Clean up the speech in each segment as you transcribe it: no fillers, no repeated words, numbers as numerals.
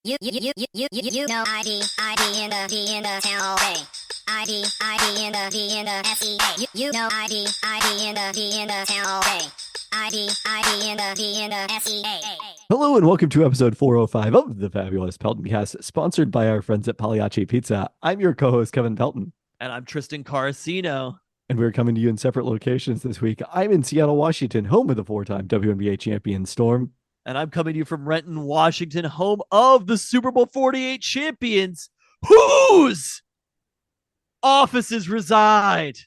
You know ID in the town all day. ID in the SEA. You know ID in the town all day. ID in the SEA. Hello and welcome to episode 405 of the fabulous Peltoncast, sponsored by our friends at Pagliacci Pizza. I'm your co-host, Kevin Pelton, And I'm Tristan Carasino. and we're coming to you in separate locations this week. I'm in Seattle, Washington, home of the four-time WNBA champion Storm. And I'm coming to you from Renton, Washington, home of the Super Bowl 48 champions, whose offices reside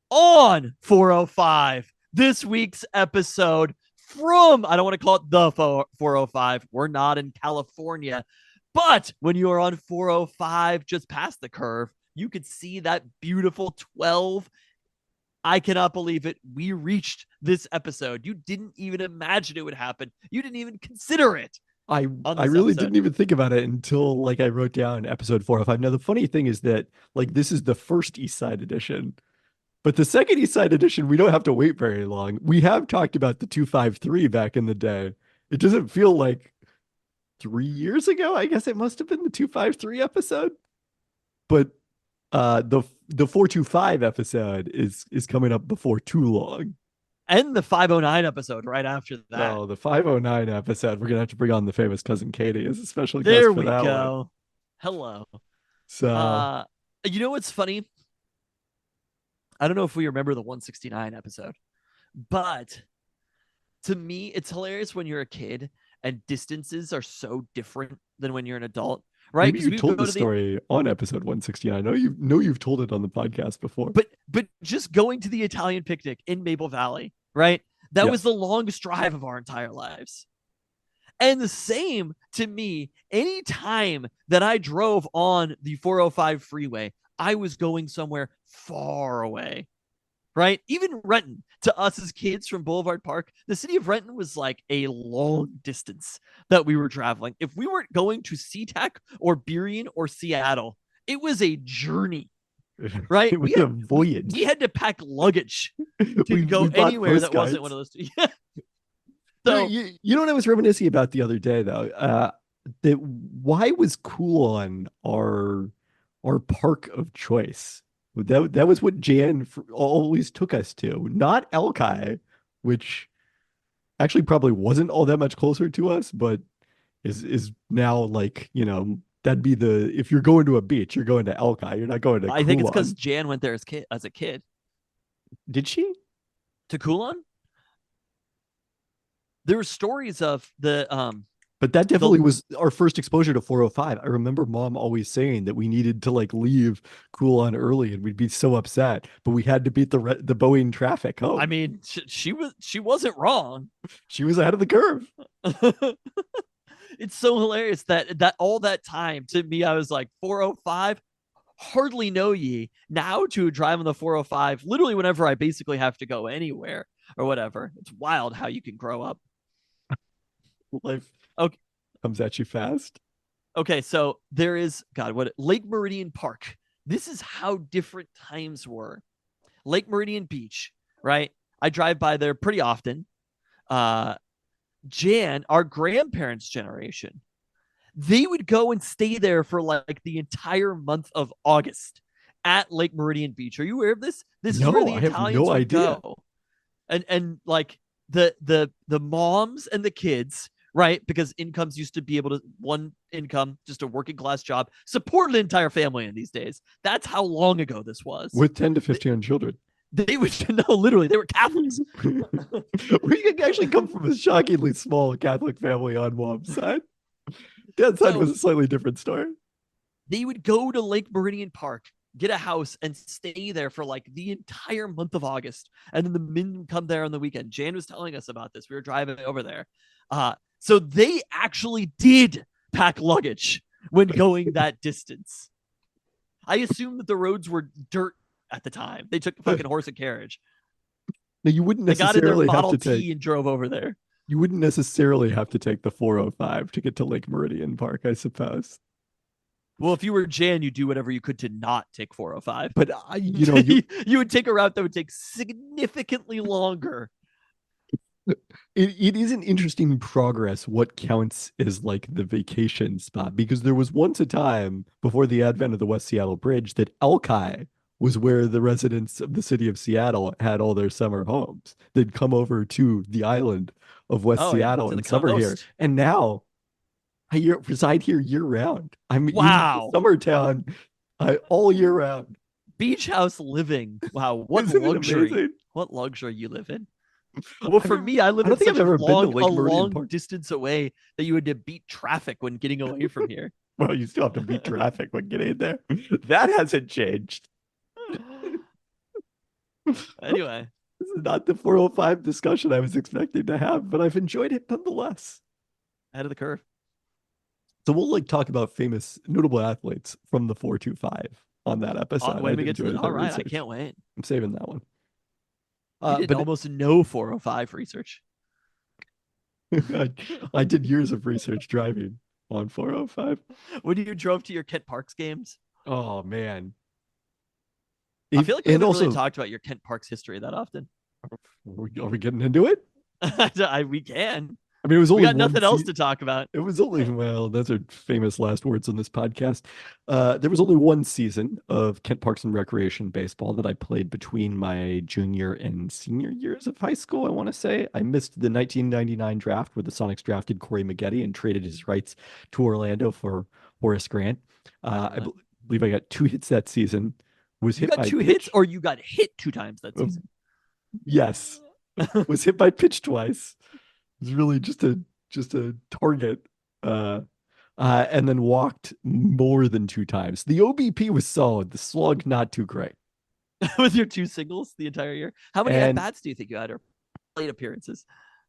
on 405. This week's episode from, I don't want to call it the 405. We're not in California. But when you are on 405, just past the curve, you could see that beautiful 12. I cannot believe it. We reached this episode. You didn't even imagine it would happen. You didn't even consider it. I really didn't even think about it until I wrote down episode 405. Now the funny thing is that this is the first East Side edition, but the second East Side edition we don't have to wait very long. We have talked about the 253 back in the day. It doesn't feel like 3 years ago. I guess it must have been the 253 episode, but the 425 episode is coming up before too long. And the 509 episode right after that. Oh, the 509 episode. We're going to have to bring on the famous cousin Katie as a special guest there for we that go. one. Hello. So, you know what's funny? I don't know if we remember the 169 episode, but to me, it's hilarious when you're a kid and distances are so different than when you're an adult. Right? Maybe you told the story on episode 169. I know you've told it on the podcast before. But just going to the Italian picnic in Maple Valley, right? That was the longest drive of our entire lives. And the same to me, any time that I drove on the 405 freeway, I was going somewhere far away. Right? Even Renton, to us as kids from Boulevard Park, the city of Renton was like a long distance that we were traveling. If we weren't going to SeaTac or Burien or Seattle, it was a journey, right? It was a voyage. We had to pack luggage to go anywhere that wasn't one of those two. So you know what I was reminiscing about the other day, though? That why was Coolon our park of choice? That was what Jan always took us to, not Elkai, which actually probably wasn't all that much closer to us, but is now that'd be if you're going to a beach, you're going to Elkai. You're not going to. I think it's because Jan went there as a kid. Did she? To Coolon? There were stories of the But that definitely was our first exposure to 405. I remember Mom always saying that we needed to leave Coolon early, and we'd be so upset, but we had to beat the Boeing traffic home. I mean, she wasn't wrong. She was ahead of the curve. It's so hilarious that all that time to me, I was like 405. Hardly know ye. Now to drive on the 405, literally whenever I basically have to go anywhere or whatever. It's wild how you can grow up. Life okay comes at you fast. Okay, so there is Lake Meridian Park. This is how different times were. Lake Meridian Beach, right? I drive by there pretty often. Jan, our grandparents' generation, they would go and stay there for the entire month of August at Lake Meridian Beach. Are you aware of this? This is where the Italians would go. And the moms and the kids, right? Because incomes used to be able to, one income, just a working class job, support an entire family in these days. That's how long ago this was. With 10 to 15 children. They would, no, literally, they were Catholics. We actually come from a shockingly small Catholic family on Mom's side. Dad's side was a slightly different story. They would go to Lake Meridian Park, get a house, and stay there for the entire month of August. And then the men would come there on the weekend. Jan was telling us about this. We were driving over there. So they actually did pack luggage when going that distance. I assume that the roads were dirt at the time. They took a fucking horse and carriage. Now, you wouldn't necessarily they got in their have Model to take T and drove over there. You wouldn't necessarily have to take the 405 to get to Lake Meridian Park, I suppose. Well, if you were Jan, you'd do whatever you could to not take 405. But you you would take a route that would take significantly longer. It is an interesting progress what counts as like the vacation spot, because there was once a time before the advent of the West Seattle Bridge that Alki was where the residents of the city of Seattle had all their summer homes. They'd come over to the island of West Oh yeah, Seattle to the in summer here. coast. And now reside here year round. I'm in the Wow. summer town all year round. Beach house living. Wow, what Isn't it luxury. amazing? What luxury you live in. Well, I've for never, me, I live I don't in think I've such ever been to a Lake Meridian long Park. distance away that you had to beat traffic when getting away from here. Well, you still have to beat traffic when getting there. That hasn't changed. Anyway, This is not the 405 discussion I was expecting to have, but I've enjoyed it nonetheless. ahead of the curve. So we'll like talk about famous notable athletes from the 425 on that episode. When I we get to enjoyed the, that all right, I research. can't wait. I'm saving that one. You did But almost no 405 research. I did years of research driving on 405. When you drove to your Kent Parks games, Oh man. I feel like we And haven't also, really talked about your Kent Parks history that often. are we getting into it? We can. I mean, it was We only got one nothing else to talk about. It was only, well, those are famous last words on this podcast. There was only one season of Kent Parks and Recreation baseball that I played between my junior and senior years of high school, I want to say. I missed the 1999 draft where the Sonics drafted Corey Maggette and traded his rights to Orlando for Horace Grant. Believe I got 2 hits that season. Was You hit got by 2 pitch. hits, or you got hit 2 times that season? Yes. Was hit by pitch twice. It was really just a target. And then walked more than 2 times. The OBP was solid. The slug not too great. With your 2 singles the entire year. How many And- at-bats do you think you had, or plate appearances?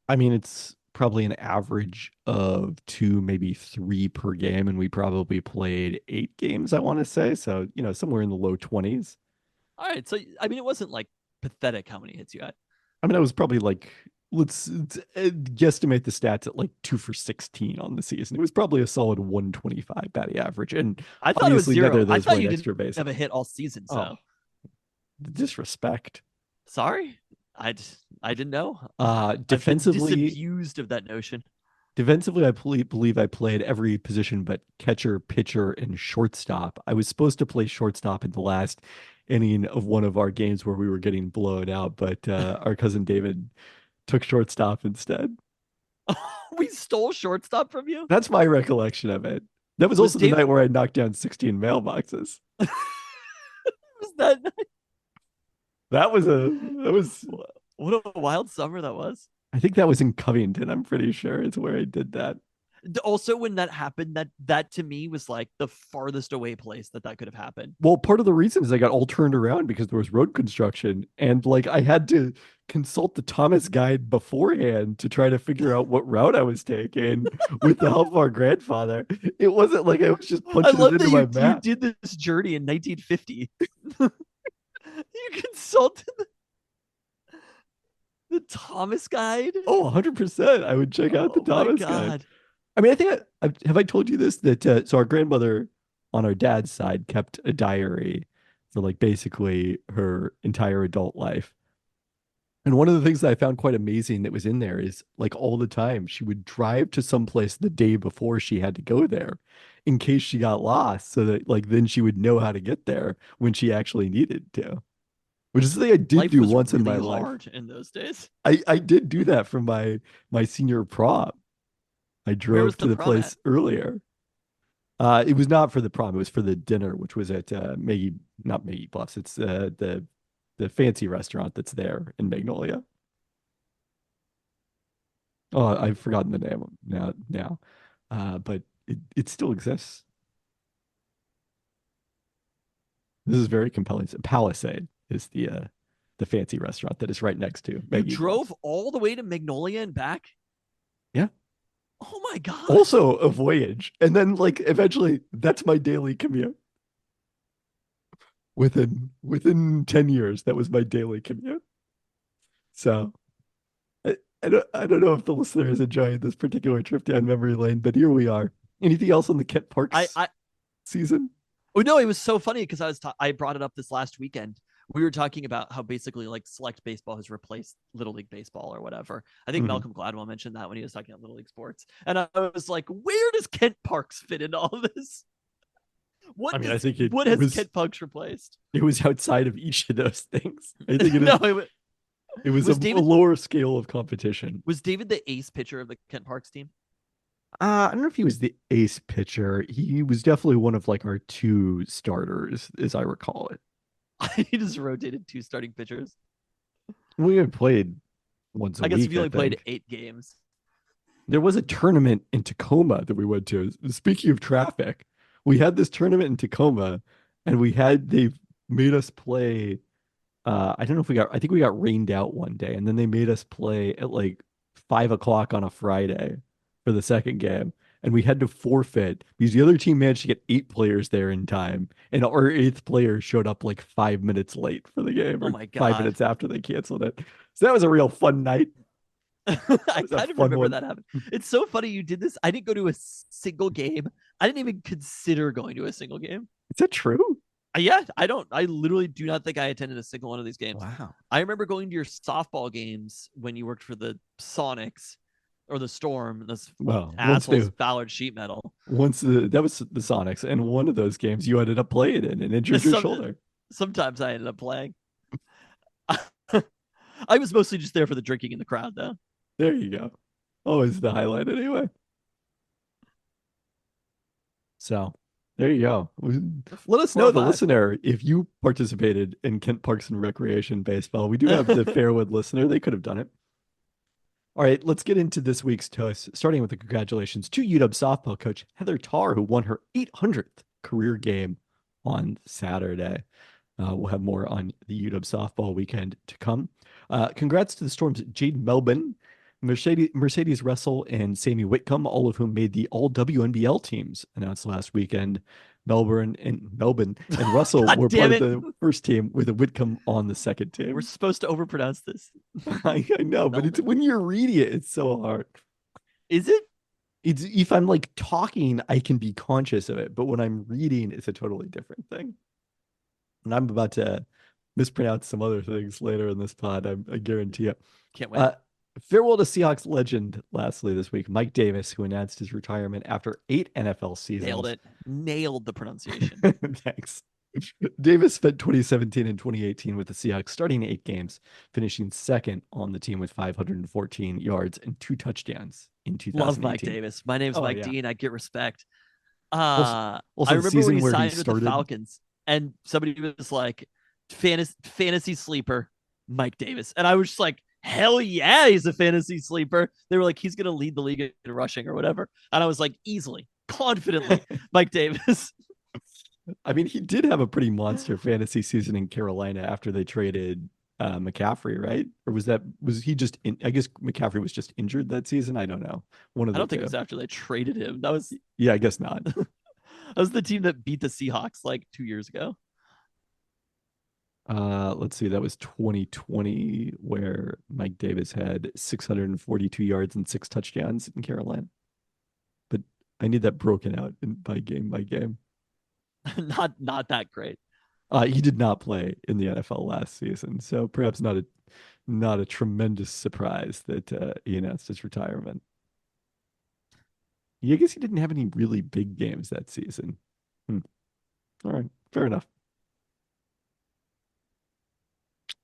I mean, it's probably an average of 2, maybe 3 per game, and we probably played 8 games, I want to say. So, somewhere in the low 20s. All right, so I mean, it wasn't like pathetic how many hits you had. I mean, I was probably like, let's guesstimate the stats at like 2 for 16 on the season. It was probably a solid 125 batting average. And I thought it was obviously neither 0. of I those thought were you an extra didn't base. have a hit all season. So Oh, the disrespect. sorry, I didn't know. Defensively, I've been disabused of that notion. Defensively, I believe I played every position but catcher, pitcher, and shortstop. I was supposed to play shortstop in the last inning of one of our games where we were getting blown out, but our cousin David took shortstop instead. We stole shortstop from you? That's my recollection of it. That was also the night where I knocked down 16 mailboxes. Was that That was what a wild summer that was. I think that was in Covington. I'm pretty sure it's where I did that. Also, when that happened, that to me was like the farthest away place that could have happened. Well, part of the reason is I got all turned around because there was road construction, and like I had to consult the Thomas guide beforehand to try to figure out what route I was taking with the help of our grandfather. It wasn't like I was just I punching love it that into my you map. did this journey in 1950. You consulted the Thomas guide. Oh, 100%. I would check out the Oh my Thomas guide. God. I mean, I think have I told you this that so our grandmother on our dad's side kept a diary for like basically her entire adult life. And one of the things that I found quite amazing that was in there is like all the time she would drive to some place the day before she had to go there in case she got lost so that like then she would know how to get there when she actually needed to. Which is something I did Life do was once in my really life. hard in those days. I did do that for my senior prom. I Where drove was to the the prom place earlier. It was not for the prom. It was for the dinner, which was at not Maggie Bluffs. It's the fancy restaurant that's there in Magnolia. Oh, I've forgotten the name now. But it still exists. This is very compelling. Palisade is the fancy restaurant that is right next to You Maggie drove Bluffs. all the way to Magnolia and back? Yeah. Oh my God. Also a voyage. And then like eventually that's my daily commute. Within 10 years, that was my daily commute. So I don't know if the listener is enjoying this particular trip down memory lane, but here we are. Anything else on the Kent Parks I season? Oh no, it was so funny because I brought it up this last weekend we were talking about how basically like select baseball has replaced Little League baseball or whatever. I think Mhm. Malcolm Gladwell mentioned that when he was talking about Little League sports. And I was like, where does Kent Parks fit into all of this? I mean, I think it What has was Kent Parks replaced? it was outside of each of those things. I think No, it was a was David lower scale of competition. was David the ace pitcher of the Kent Parks team? I don't know if he was the ace pitcher. He was definitely one of like our two starters, as I recall it. He just rotated 2 starting pitchers. We had played once a I guess if week, you I only played think. 8 games. There was a tournament in Tacoma that we went to. Speaking of traffic, we had this tournament in Tacoma, and they made us play. I don't know if I think we got rained out one day, and then they made us play at like 5 o'clock on a Friday for the second game. And we had to forfeit because the other team managed to get 8 players there in time. And our eighth player showed up like 5 minutes late for the game Oh or my five god. minutes after they canceled it. So that was a real fun night. That I was a kind of fun remember one. that happened. It's so funny you did this. I didn't go to a single game. I didn't even consider going to a single game. Is that true? Yeah, I don't. I literally do not think I attended a single one of these games. Wow. I remember going to your softball games when you worked for the Sonics or the Storm. Those Well, assholes, Ballard Sheet Metal. that was the Sonics, and one of those games you ended up playing in and injured your shoulder. Sometimes I ended up playing. I was mostly just there for the drinking in the crowd, though. There you go. Always the highlight anyway. So there you go. Let us know, the 405. listener, if you participated in Kent Parks and Recreation baseball. We do have the Fairwood listener. They could have done it. All right, let's get into this week's toast, starting with the congratulations to UW softball coach Heather Tarr, who won her 800th career game on Saturday. We'll have more on the UW softball weekend to come. Congrats to the Storm's Jade Melbourne, Mercedes Russell, and Sammy Whitcomb, all of whom made the all WNBL teams announced last weekend. Melbourne and Russell were part of the first team, with a Whitcomb on the second team. We're supposed to overpronounce this. I know, but it's when you're reading it, it's so hard. Is it? It's if I'm like talking, I can be conscious of it, but when I'm reading, it's a totally different thing. And I'm about to mispronounce some other things later in this pod. I guarantee it. Can't wait. Farewell to Seahawks legend, lastly this week, Mike Davis, who announced his retirement after 8 NFL seasons. Nailed it. Nailed the pronunciation. Thanks. Davis spent 2017 and 2018 with the Seahawks, starting 8 games, finishing second on the team with 514 yards and 2 touchdowns in 2018. Love Mike Davis. My name's Mike D, and I get respect. Also I remember when he signed with the started... Falcons, and somebody was like, fantasy sleeper, Mike Davis. And I was just like, hell yeah, he's a fantasy sleeper. They were like, he's going to lead the league in rushing or whatever. And I was like, easily, confidently, Mike Davis. I mean, he did have a pretty monster fantasy season in Carolina after they traded McCaffrey, right? Or was he just I guess McCaffrey was just injured that season. I don't know. I don't think it was after they traded him. That was, yeah, I guess not. That was the team that beat the Seahawks like 2 years ago. Let's see. That was 2020, where Mike Davis had 642 yards and 6 touchdowns in Carolina. But I need that broken out by game by game. not that great. He did not play in the NFL last season, so perhaps not a tremendous surprise that he announced his retirement. Yeah, I guess he didn't have any really big games that season. All right, fair enough.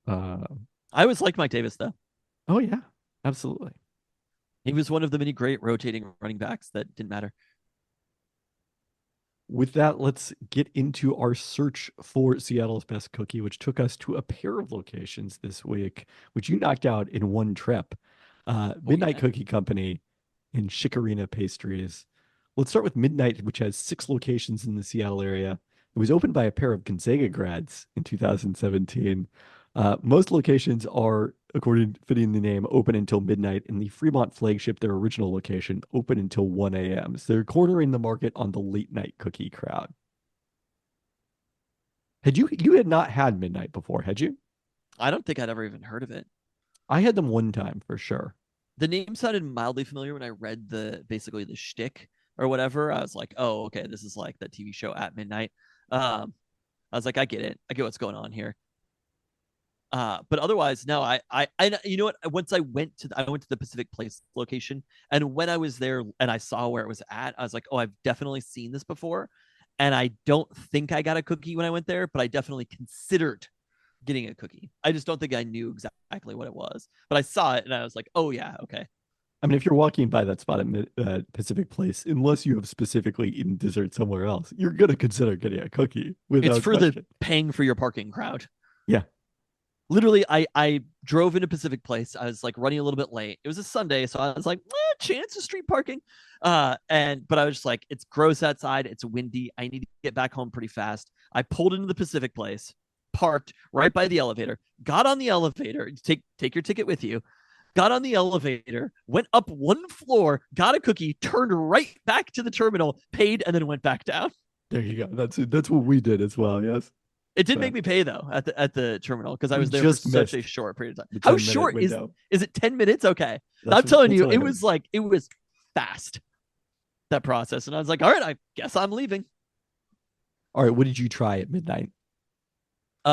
I always liked Mike Davis, though. Oh yeah, absolutely. He was one of the many great rotating running backs that didn't matter. With that, let's get into our search for Seattle's best cookie, which took us to a pair of locations this week, which you knocked out in one trip. Midnight Cookie Company and Chicorina Pastries. Let's start with Midnight, which has 6 locations in the Seattle area. It was opened by a pair of Gonzaga grads in 2017. Most locations are, according to fitting the name, open until midnight, and the Fremont flagship, their original location, open until 1 a.m. So they're cornering the market on the late night cookie crowd. You had not had Midnight before, had you? I don't think I'd ever even heard of it. I had them one time for sure. The name sounded mildly familiar when I read basically the shtick or whatever. I was like, oh, okay, this is like that TV show At Midnight. I was like, I get it. I get what's going on here. But otherwise, no. You know what? Once I went to the Pacific Place location, and when I was there and I saw where it was at, I was like, oh, I've definitely seen this before. And I don't think I got a cookie when I went there, but I definitely considered getting a cookie. I just don't think I knew exactly what it was, but I saw it and I was like, oh yeah, okay. I mean, if you're walking by that spot at Pacific Place, unless you have specifically eaten dessert somewhere else, you're gonna consider getting a cookie without It's for question. the paying for your parking crowd. Yeah. Literally, I drove into Pacific Place. I was like running a little bit late. It was a Sunday, so I was like, chance of street parking. But I was just like, it's gross outside. It's windy. I need to get back home pretty fast. I pulled into the Pacific Place, parked right by the elevator, got on the elevator. Take your ticket with you. Got on the elevator, went up one floor, got a cookie, turned right back to the terminal, paid, and then went back down. There you go. That's what we did as well. Yes. It did make me pay though at the terminal because I was there just for such a missed short period of time. the How 10-minute short window. is it? 10 minutes? Okay. I'm That's telling you, what I it heard. was like it was fast, that process. And I was like, all right, I guess I'm leaving. All right. What did you try at midnight?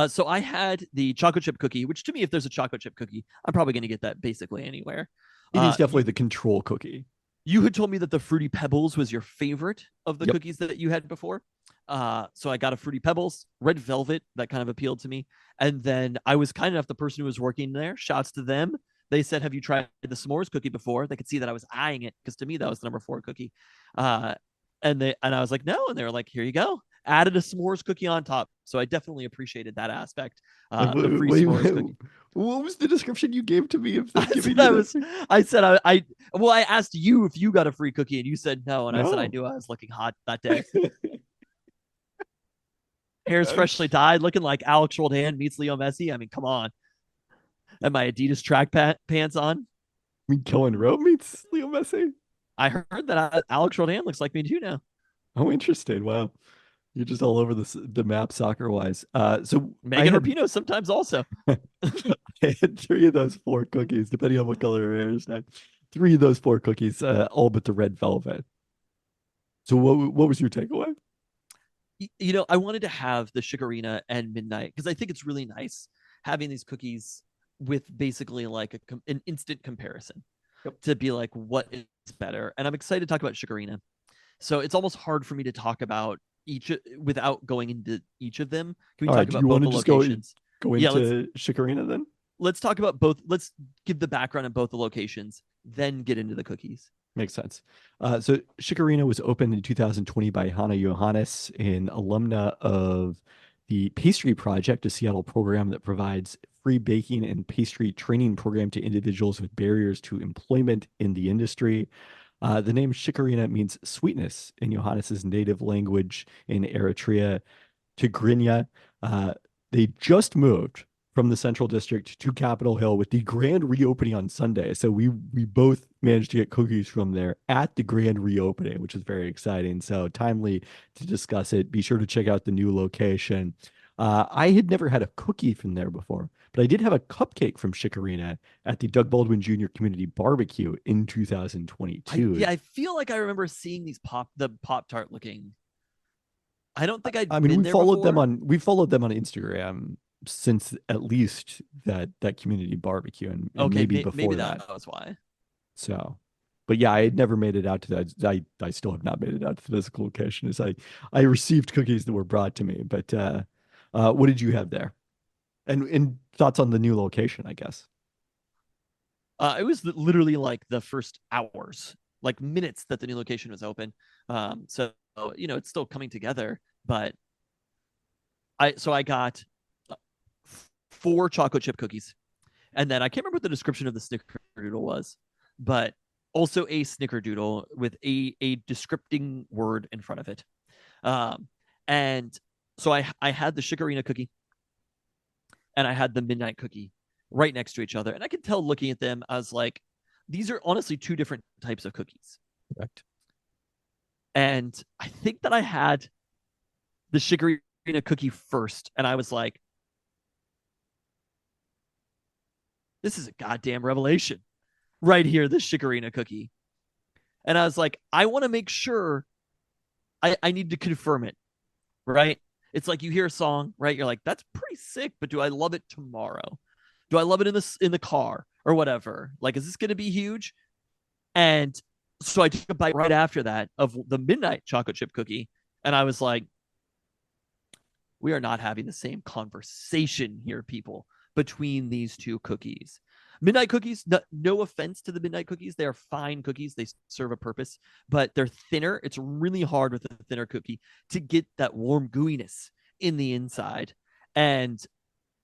So I had the chocolate chip cookie, which to me, if there's a chocolate chip cookie, I'm probably going to get that basically anywhere. It is definitely the control cookie. You had told me that the Fruity Pebbles was your favorite of the Yep. cookies that you had before. So I got a Fruity Pebbles, red velvet, that kind of appealed to me. And then I was kind enough, the person who was working there, shouts to them. They said, have you tried the s'mores cookie before? They could see that I was eyeing it because to me, that was the number 4 cookie. And I was like, no. And they were like, here you go. Added a s'mores cookie on top. So I definitely appreciated that aspect. The free s'mores cookie. What was the description you gave to me of them giving I asked you if you got a free cookie and you said no. And I said, I No. knew I was looking hot that day. Hair's freshly dyed, looking like Alex Roldan meets Leo Messi. I mean, come on. And my Adidas track pants on. I mean, Kellen Rowe meets Leo Messi. I heard that Alex Roldan looks like me too now. Oh, interesting. Wow. You're just all over the map soccer wise. So Megan Rapinoe sometimes also. I had 3 of those 4 cookies, depending on what color your hair is now. 3 of those 4 cookies, all but the red velvet. So what was your takeaway? You know, I wanted to have the Chikorina and Midnight because I think it's really nice having these cookies with basically like an instant comparison to be like, what is better? And I'm excited to talk about Chikorina. So it's almost hard for me to talk about each without going into each of them. Can we talk about both the locations? Go into Chikorina then? Let's talk about both. Let's give the background on both the locations, then get into the cookies. Makes sense. So Chikorina was opened in 2020 by Hannah Johannes, an alumna of the Pastry Project, a Seattle program that provides free baking and pastry training program to individuals with barriers to employment in the industry. The name Chikorina means sweetness in Johannes's native language in Eritrea, Tigrinya. They just moved from the Central District to Capitol Hill with the grand reopening on Sunday. So we both managed to get cookies from there at the grand reopening, which is very exciting. So timely to discuss it. Be sure to check out the new location. I had never had a cookie from there before, but I did have a cupcake from Chikorina at the Doug Baldwin Jr. Community Barbecue in 2022. I feel like I remember seeing these Pop-Tart looking. I don't think we followed them on Instagram since at least that community barbecue and maybe before that was why. So, but yeah, I had never made it out to that. I still have not made it out to the physical location as I received cookies that were brought to me. But what did you have there? And thoughts on the new location, I guess. It was literally like the first hours, like minutes that the new location was open. So you know, it's still coming together, but I got 4 chocolate chip cookies. And then I can't remember what the description of the snickerdoodle was, but also a snickerdoodle with a descripting word in front of it. And so I had the Chikorina cookie and I had the Midnight cookie right next to each other. And I could tell looking at them, I was like, these are honestly 2 different types of cookies. Correct. And I think that I had the Chikorina cookie first. And I was like, this is a goddamn revelation right here, this Chikorina cookie. And I was like, I want to make sure I need to confirm it, right? It's like you hear a song, right? You're like, that's pretty sick, but do I love it tomorrow? Do I love it in the car or whatever? Like, is this going to be huge? And so I took a bite right after that of the midnight chocolate chip cookie, and I was like, we are not having the same conversation here, people, between these two cookies. Midnight cookies, no offense to the midnight cookies. They are fine cookies. They serve a purpose, but they're thinner. It's really hard with a thinner cookie to get that warm gooiness in the inside. And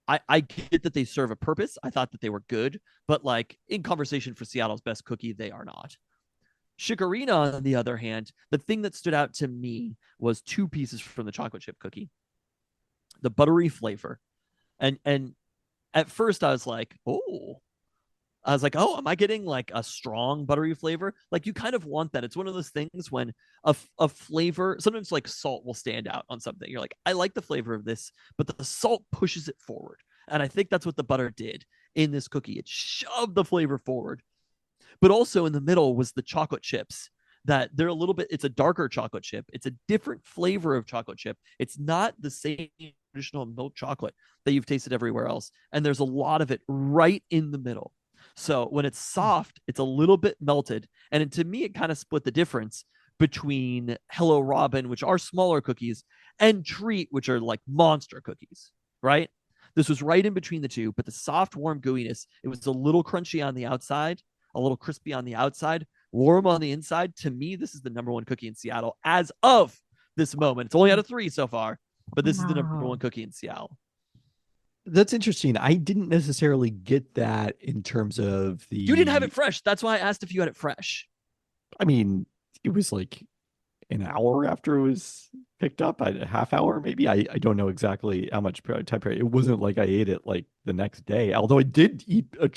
I get that they serve a purpose. I thought that they were good, but like in conversation for Seattle's best cookie, they are not. Chikorita, on the other hand, the thing that stood out to me was two pieces from the chocolate chip cookie. The buttery flavor. And at first I was like, oh, am I getting like a strong buttery flavor? Like you kind of want that. It's one of those things when a flavor, sometimes like salt will stand out on something. You're like, I like the flavor of this, but the salt pushes it forward. And I think that's what the butter did in this cookie. It shoved the flavor forward. But also in the middle was the chocolate chips that they're a little bit, it's a darker chocolate chip. It's a different flavor of chocolate chip. It's not the same traditional milk chocolate that you've tasted everywhere else. And there's a lot of it right in the middle. So when it's soft, it's a little bit melted. And to me, it kind of split the difference between Hello Robin, which are smaller cookies, and Treat, which are like monster cookies, right? This was right in between the two, but the soft, warm gooiness, it was a little crunchy on the outside, a little crispy on the outside, warm on the inside. To me, this is the number one cookie in Seattle as of this moment. It's only out of 3 so far, but this is the number one cookie in Seattle. That's interesting. I didn't necessarily get that in terms of the. You didn't have it fresh. That's why I asked if you had it fresh. I mean, it was like an hour after it was picked up, a half hour maybe. I don't know exactly how much time. It wasn't like I ate it like the next day, although I did eat a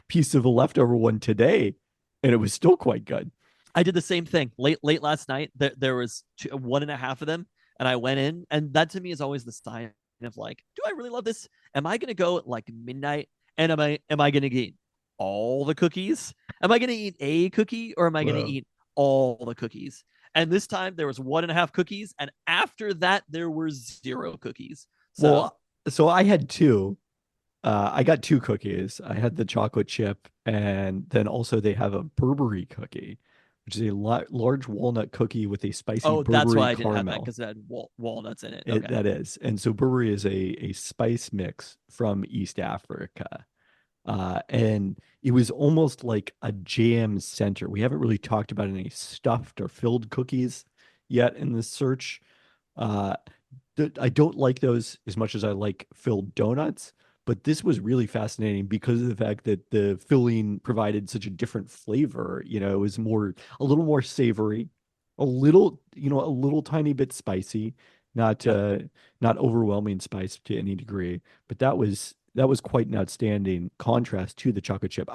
piece of a leftover one today, and it was still quite good. I did the same thing late last night. There was 1.5 of them, and I went in, and that to me is always the sign of like, do I really love this? Am I gonna go at like midnight, and am I gonna eat all the cookies? Am I gonna eat a cookie, or am I gonna eat all the cookies? And this time there was 1.5 cookies, and after that there were 0 cookies. So I had 2. I got 2 cookies. I had the chocolate chip, and then also they have a Burberry cookie, which is a large walnut cookie with a spicy Burberry that's why I didn't caramel. have that, because it had walnuts in it. Okay. That is. And so Burberry is a spice mix from East Africa. And it was almost like a jam center. We haven't really talked about any stuffed or filled cookies yet in this search. I don't like those as much as I like filled donuts, but this was really fascinating because of the fact that the filling provided such a different flavor. You know, it was a little more savory, a little tiny bit spicy, not overwhelming spice to any degree, but that was quite an outstanding contrast to the chocolate chip.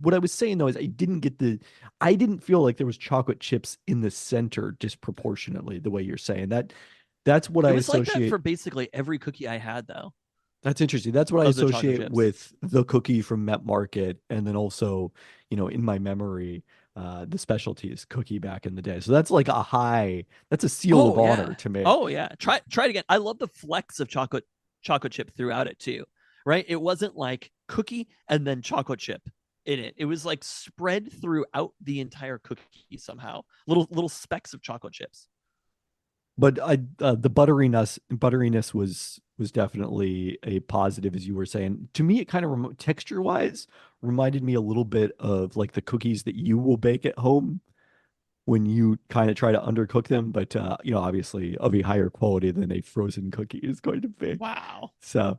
What I was saying though is I didn't feel like there was chocolate chips in the center disproportionately the way you're saying that. That's what I associate. Like that for basically every cookie I had though. That's interesting. That's what I associate with the cookie from Met Market, and then also, in my memory, the specialties cookie back in the day. So that's like that's a seal of honor to me. Oh yeah. Try it again. I love the flecks of chocolate chip throughout it too. Right? It wasn't like cookie and then chocolate chip in it. It was like spread throughout the entire cookie somehow. Little specks of chocolate chips. But the butteriness was definitely a positive, as you were saying. To me, it kind of texture-wise reminded me a little bit of like the cookies that you will bake at home when you kind of try to undercook them, but obviously of a higher quality than a frozen cookie is going to be. Wow. So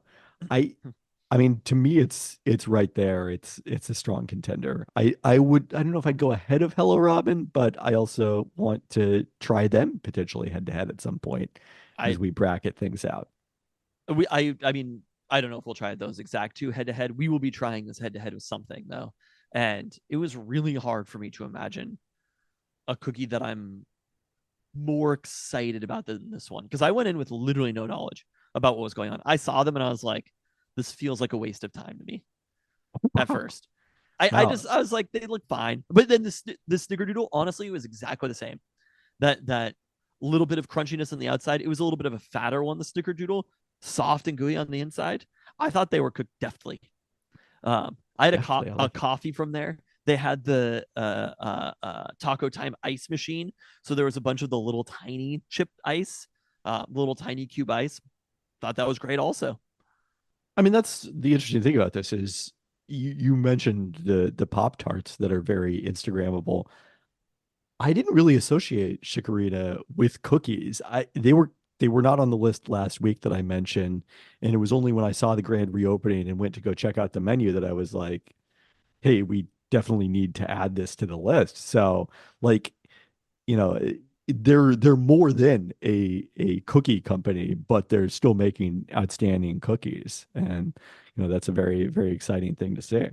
I mean, to me, it's right there. It's a strong contender. I don't know if I'd go ahead of Hello Robin, but I also want to try them potentially head to head at some point as we bracket things out. I mean, I don't know if we'll try those exact 2 head to head. We will be trying this head to head with something though, and it was really hard for me to imagine a cookie that I'm more excited about than this one, because I went in with literally no knowledge about what was going on. I saw them and I was like, this feels like a waste of time to me at first. I was like, they look fine. But then the snickerdoodle, honestly, was exactly the same. That little bit of crunchiness on the outside. It was a little bit of a fatter one, the snickerdoodle, soft and gooey on the inside. I thought they were cooked deftly. I had Definitely, I a like it. coffee from there. They had the Taco Time ice machine, so there was a bunch of the little tiny chip ice, little tiny cube ice. Thought that was great. Also, I mean, that's the interesting thing about this is you mentioned the Pop Tarts that are very Instagrammable. I didn't really associate Chikorita with cookies. They were not on the list last week that I mentioned, and it was only when I saw the grand reopening and went to go check out the menu that I was like, "Hey, we definitely need to add this to the list." So, like, you know, they're more than a cookie company, but they're still making outstanding cookies, and that's a very very exciting thing to say.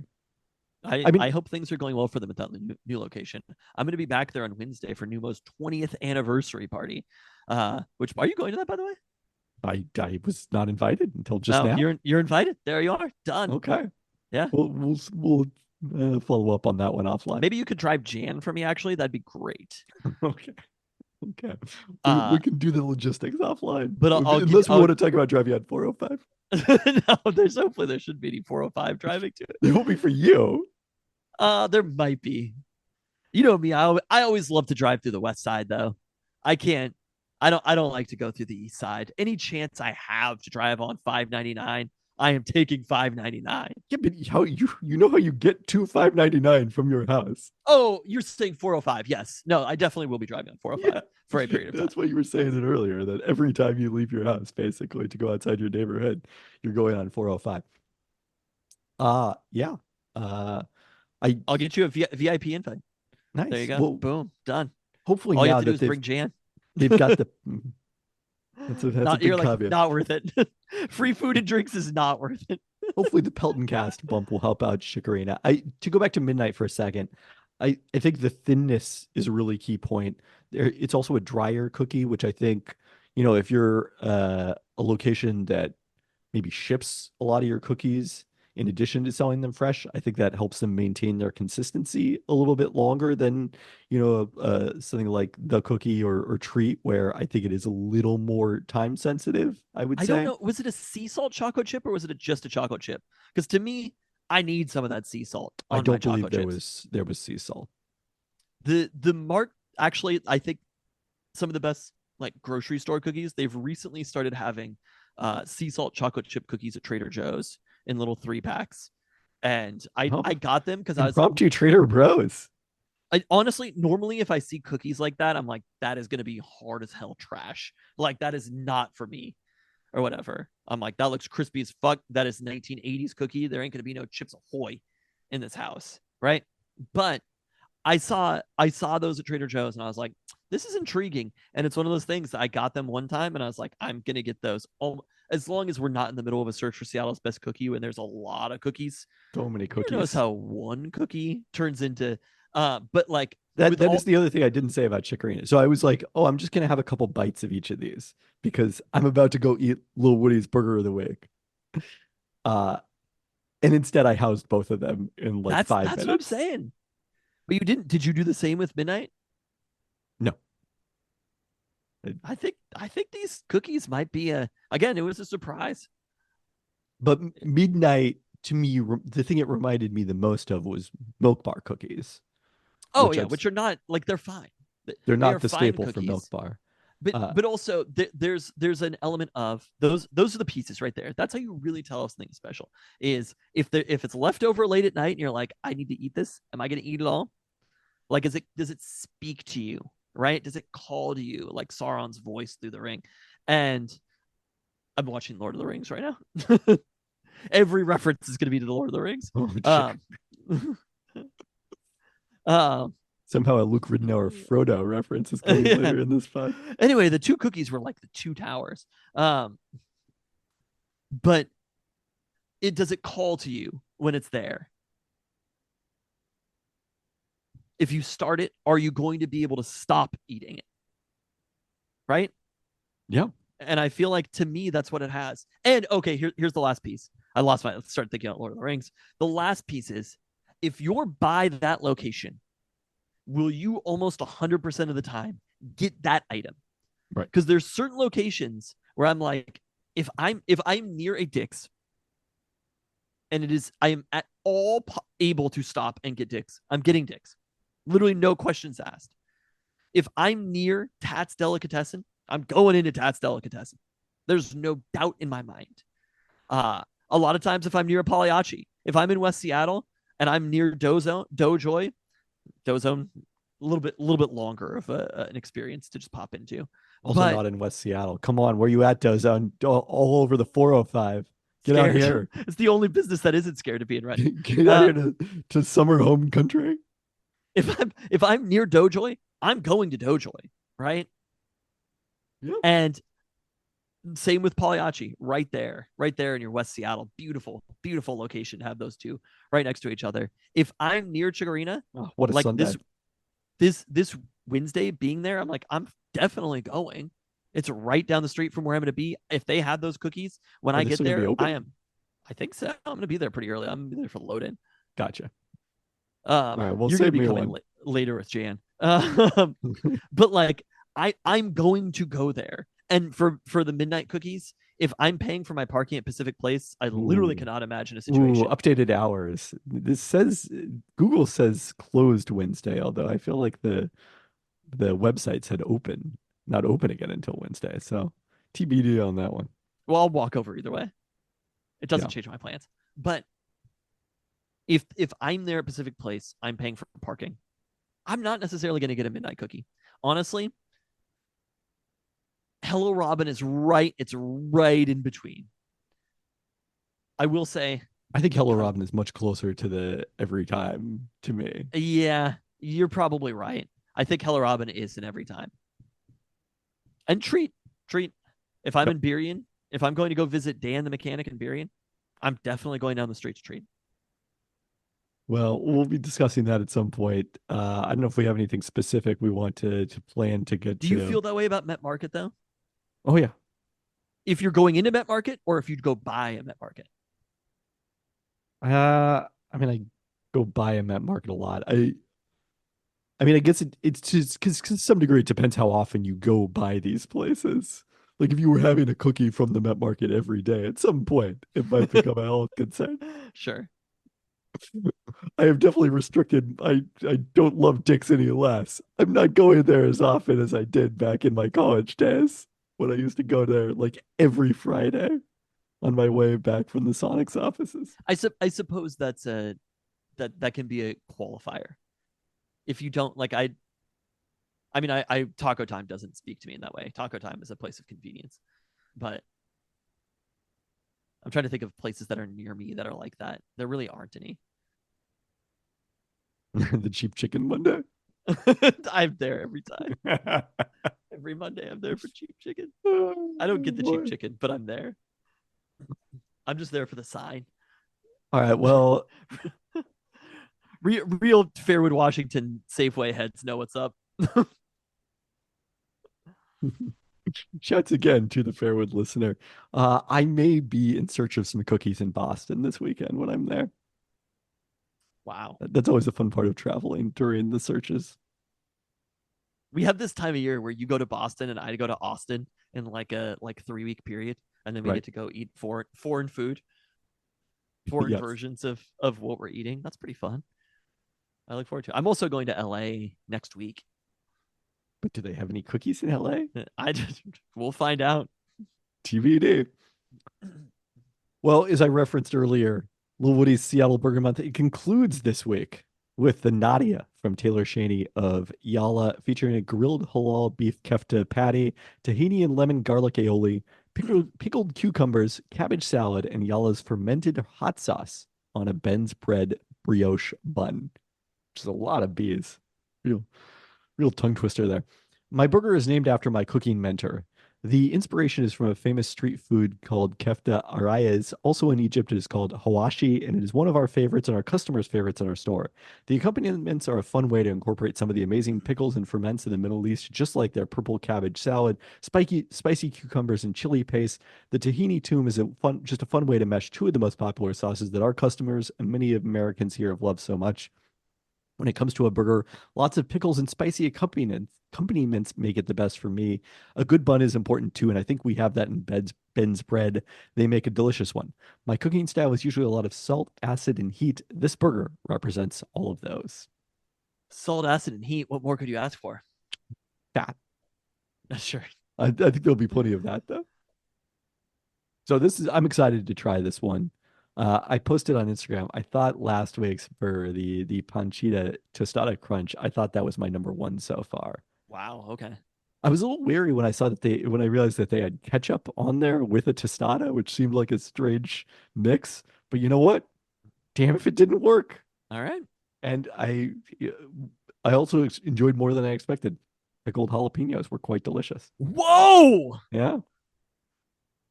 I mean, I hope things are going well for them at that new location. I'm going to be back there on Wednesday for Numo's 20th anniversary party. Which are you going to that, by the way? I was not invited until just Oh, now. you're invited. There you are. Done. Okay. Yeah. We'll follow up on that one offline. Maybe you could drive Jan for me. Actually, that'd be great. Okay. Okay. We Uh, can do the logistics offline. but I'll give. Unless we want to talk about driving on 405. No, there's hopefully there should be any 405 driving to it. It will be for you. There might be. You know me. I always love to drive through the west side though. I can't. I don't like to go through the east side. Any chance I have to drive on 599, I am taking 599. Yeah, but how you know how you get to 599 from your house? Oh, you're saying 405? Yes. No, I definitely will be driving on 405 Yeah. for a period of time. That's what you were saying it earlier, that every time you leave your house, basically, to go outside your neighborhood, you're going on 405. Yeah. Uh, I'll get you a VIP invite. There you nice. go. Well, Boom. Done. hopefully All you have now to do that is bring Jan. they've got the that's a Not big you're like caveat. not worth it. Free food and drinks is not worth it. Hopefully the Peltoncast bump will help out Chikorina. To go back to Midnight for a second, I think the thinness is a really key point. It's also a drier cookie, which I think, if you're a location that maybe ships a lot of your cookies in addition to selling them fresh, I think that helps them maintain their consistency a little bit longer than, something like the cookie or treat, where I think it is a little more time sensitive, I would I don't say. know. Was it a sea salt chocolate chip or was it just a chocolate chip? Because to me, I need some of that sea salt I on my don't believe chocolate there chips. was sea salt. The Mart actually, I think some of the best like grocery store cookies. They've recently started having sea salt chocolate chip cookies at Trader Joe's in little 3 packs, and Oh, I got them because I was impromptu Trader Bros. honestly, normally if I see cookies like that, I'm like, that is gonna be hard as hell trash. Like that is not for me or whatever. I'm like, that looks crispy as fuck. That is 1980s cookie. There ain't gonna be no Chips Ahoy in this house, right? But I saw those at Trader Joe's and I was like, this is intriguing. And it's one of those things that I got them one time and I was like, I'm gonna get those. As long as we're not in the middle of a search for Seattle's best cookie when there's a lot of cookies. So many You ever notice cookies. how one cookie turns into but like That with that all is the other thing I didn't say about Chikorita. So I was like, oh, I'm just gonna have a couple bites of each of these because I'm about to go eat Little Woody's Burger of the Week. Uh, and instead I housed both of them in like five that's what I'm minutes. saying. But you did you do the same with Midnight? No, I think these cookies might be a again, it was a surprise. but Midnight to me, the thing it reminded me the most of was Milk Bar cookies, Oh which yeah, I've which are not like they're fine. they're They are not the fine staple for Milk cookies. Bar. But Uh, also there's an element of those are the pieces right there. That's how you really tell if something's special. Is if it's left over late at night and you're like, I need to eat this. Am I gonna eat it all? Like does it speak to you? Right? Does it call to you like Sauron's voice through the ring? And I'm watching Lord of the Rings right now. Every reference is gonna be to the Lord of the Rings. oh shit! Um, um Somehow a Luke Ridnour Frodo reference is coming yeah. later in this pod. Anyway, the two cookies were like the two towers. But it does it call to you when it's there? If you start it, are you going to be able to stop eating it? Right? Yeah. And I feel like to me, that's what it has. And okay, here's the last piece. Let's start thinking about Lord of the Rings. The last piece is if you're by that location, will you almost 100% of the time get that item? Right. Because there's certain locations where I'm like, if I'm near a Dick's and I am at all able to stop and get dicks. I'm getting dicks. Literally no questions asked. If I'm near Tat's Delicatessen, I'm going into Tat's Delicatessen. There's no doubt in my mind. A lot of times, if I'm near a Pagliacci, if I'm in West Seattle and I'm near Doughzone, a little bit longer of an experience to just pop into. Also but not in West Seattle. Come on, where you at, Dozone? All over the 405. Get out here. It's the only business that isn't scared to be in Redding. Get out here to summer home country. If I'm near Doughjoy, I'm going to Doughjoy, right? Yeah. And same with Pagliacci, right there in your West Seattle. Beautiful, beautiful location to have those two right next to each other. If I'm near Chigarina, what a Sunday. This Wednesday being there, I'm like, I'm definitely going. It's right down the street from where I'm going to be. If they have those cookies when I get there, I think so. I'm going to be there pretty early. I'm going to be there for the load in. Gotcha. All right, well, you're going to be coming later with Jan. But like, I'm going to go there. And for the midnight cookies, if I'm paying for my parking at Pacific Place, I literally cannot imagine a situation. Updated hours. Google says closed Wednesday, although I feel like the website said not open again until Wednesday. So TBD on that one. Well, I'll walk over either way. It doesn't change my plans. But if I'm there at Pacific Place, I'm paying for parking. I'm not necessarily going to get a midnight cookie. Honestly, Hello Robin is right. It's right in between. I will say, I think Hello Robin is much closer to the every time to me. Yeah, you're probably right. I think Hello Robin is an every time. And treat. If I'm in Burien, if I'm going to go visit Dan the mechanic in Burien, I'm definitely going down the street to treat. Well, we'll be discussing that at some point. I don't know if we have anything specific we want to plan to get to. Do you feel that way about Met Market, though? Oh, yeah. If you're going into Met Market or if you'd go buy a Met Market? I mean, I go buy a Met Market a lot. I mean, I guess it's just because to some degree it depends how often you go by these places. Like if you were having a cookie from the Met Market every day, at some point it might become a health concern. Sure. I have definitely restricted. I don't love dicks any less. I'm not going there as often as I did back in my college days when I used to go there like every Friday on my way back from the Sonics offices. I suppose that's that can be a qualifier. If you don't like, I mean, Taco Time doesn't speak to me in that way. Taco Time is a place of convenience, but I'm trying to think of places that are near me that are like that. There really aren't any. The cheap chicken Monday. I'm there every time. Every Monday I'm there for cheap chicken. I don't get the cheap chicken, but I'm there. I'm just there for the sign. All right, well, real Fairwood, Washington Safeway heads know what's up. Shouts again to the Fairwood listener. I may be in search of some cookies in Boston this weekend when I'm there. Wow. That's always a fun part of traveling during the searches. We have this time of year where you go to Boston and I go to Austin in like a 3-week period. And then we get to go eat foreign food, foreign versions of what we're eating. That's pretty fun. I look forward to it. I'm also going to LA next week. But do they have any cookies in LA? We'll find out. TBD. Well, as I referenced earlier, Lil Woody's Seattle Burger Month, it concludes this week with the Nadia from Taylor Shaney of Yala, featuring a grilled halal beef kefta patty, tahini and lemon garlic aioli, pickled cucumbers, cabbage salad, and Yala's fermented hot sauce on a Ben's bread brioche bun. Which is a lot of bees. Real tongue twister there. My burger is named after my cooking mentor. The inspiration is from a famous street food called kefta arayes. Also in Egypt, it is called hawashi, and it is one of our favorites and our customers' favorites in our store. The accompaniments are a fun way to incorporate some of the amazing pickles and ferments in the Middle East, just like their purple cabbage salad, spicy cucumbers, and chili paste. The tahini tomb is just a fun way to mesh two of the most popular sauces that our customers and many Americans here have loved so much. When it comes to a burger, lots of pickles and spicy accompaniments make it the best for me. A good bun is important too, and I think we have that in Ben's bread. They make a delicious one. My cooking style is usually a lot of salt, acid, and heat. This burger represents all of those. Salt, acid, and heat. What more could you ask for? Fat. Sure. I think there'll be plenty of that though. So I'm excited to try this one. I posted on Instagram. I thought last week's for the pancita tostada crunch, I thought that was my number one so far. Wow. Okay. I was a little wary when I realized that they had ketchup on there with a tostada, which seemed like a strange mix. But you know what? Damn if it didn't work. All right. And I also enjoyed more than I expected. Pickled jalapenos were quite delicious. Whoa! Yeah.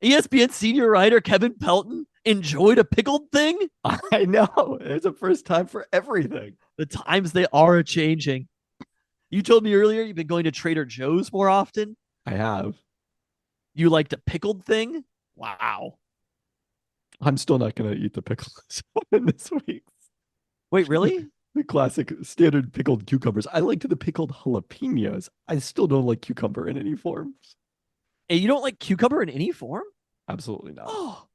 ESPN senior writer Kevin Pelton enjoyed a pickled thing? I know. It's a first time for everything. The times they are a changing. You told me earlier you've been going to Trader Joe's more often. I have. You liked a pickled thing? Wow. I'm still not going to eat the pickles in this week. Wait, really? The classic standard pickled cucumbers. I liked the pickled jalapenos. I still don't like cucumber in any forms. And you don't like cucumber in any form? Absolutely not. Oh.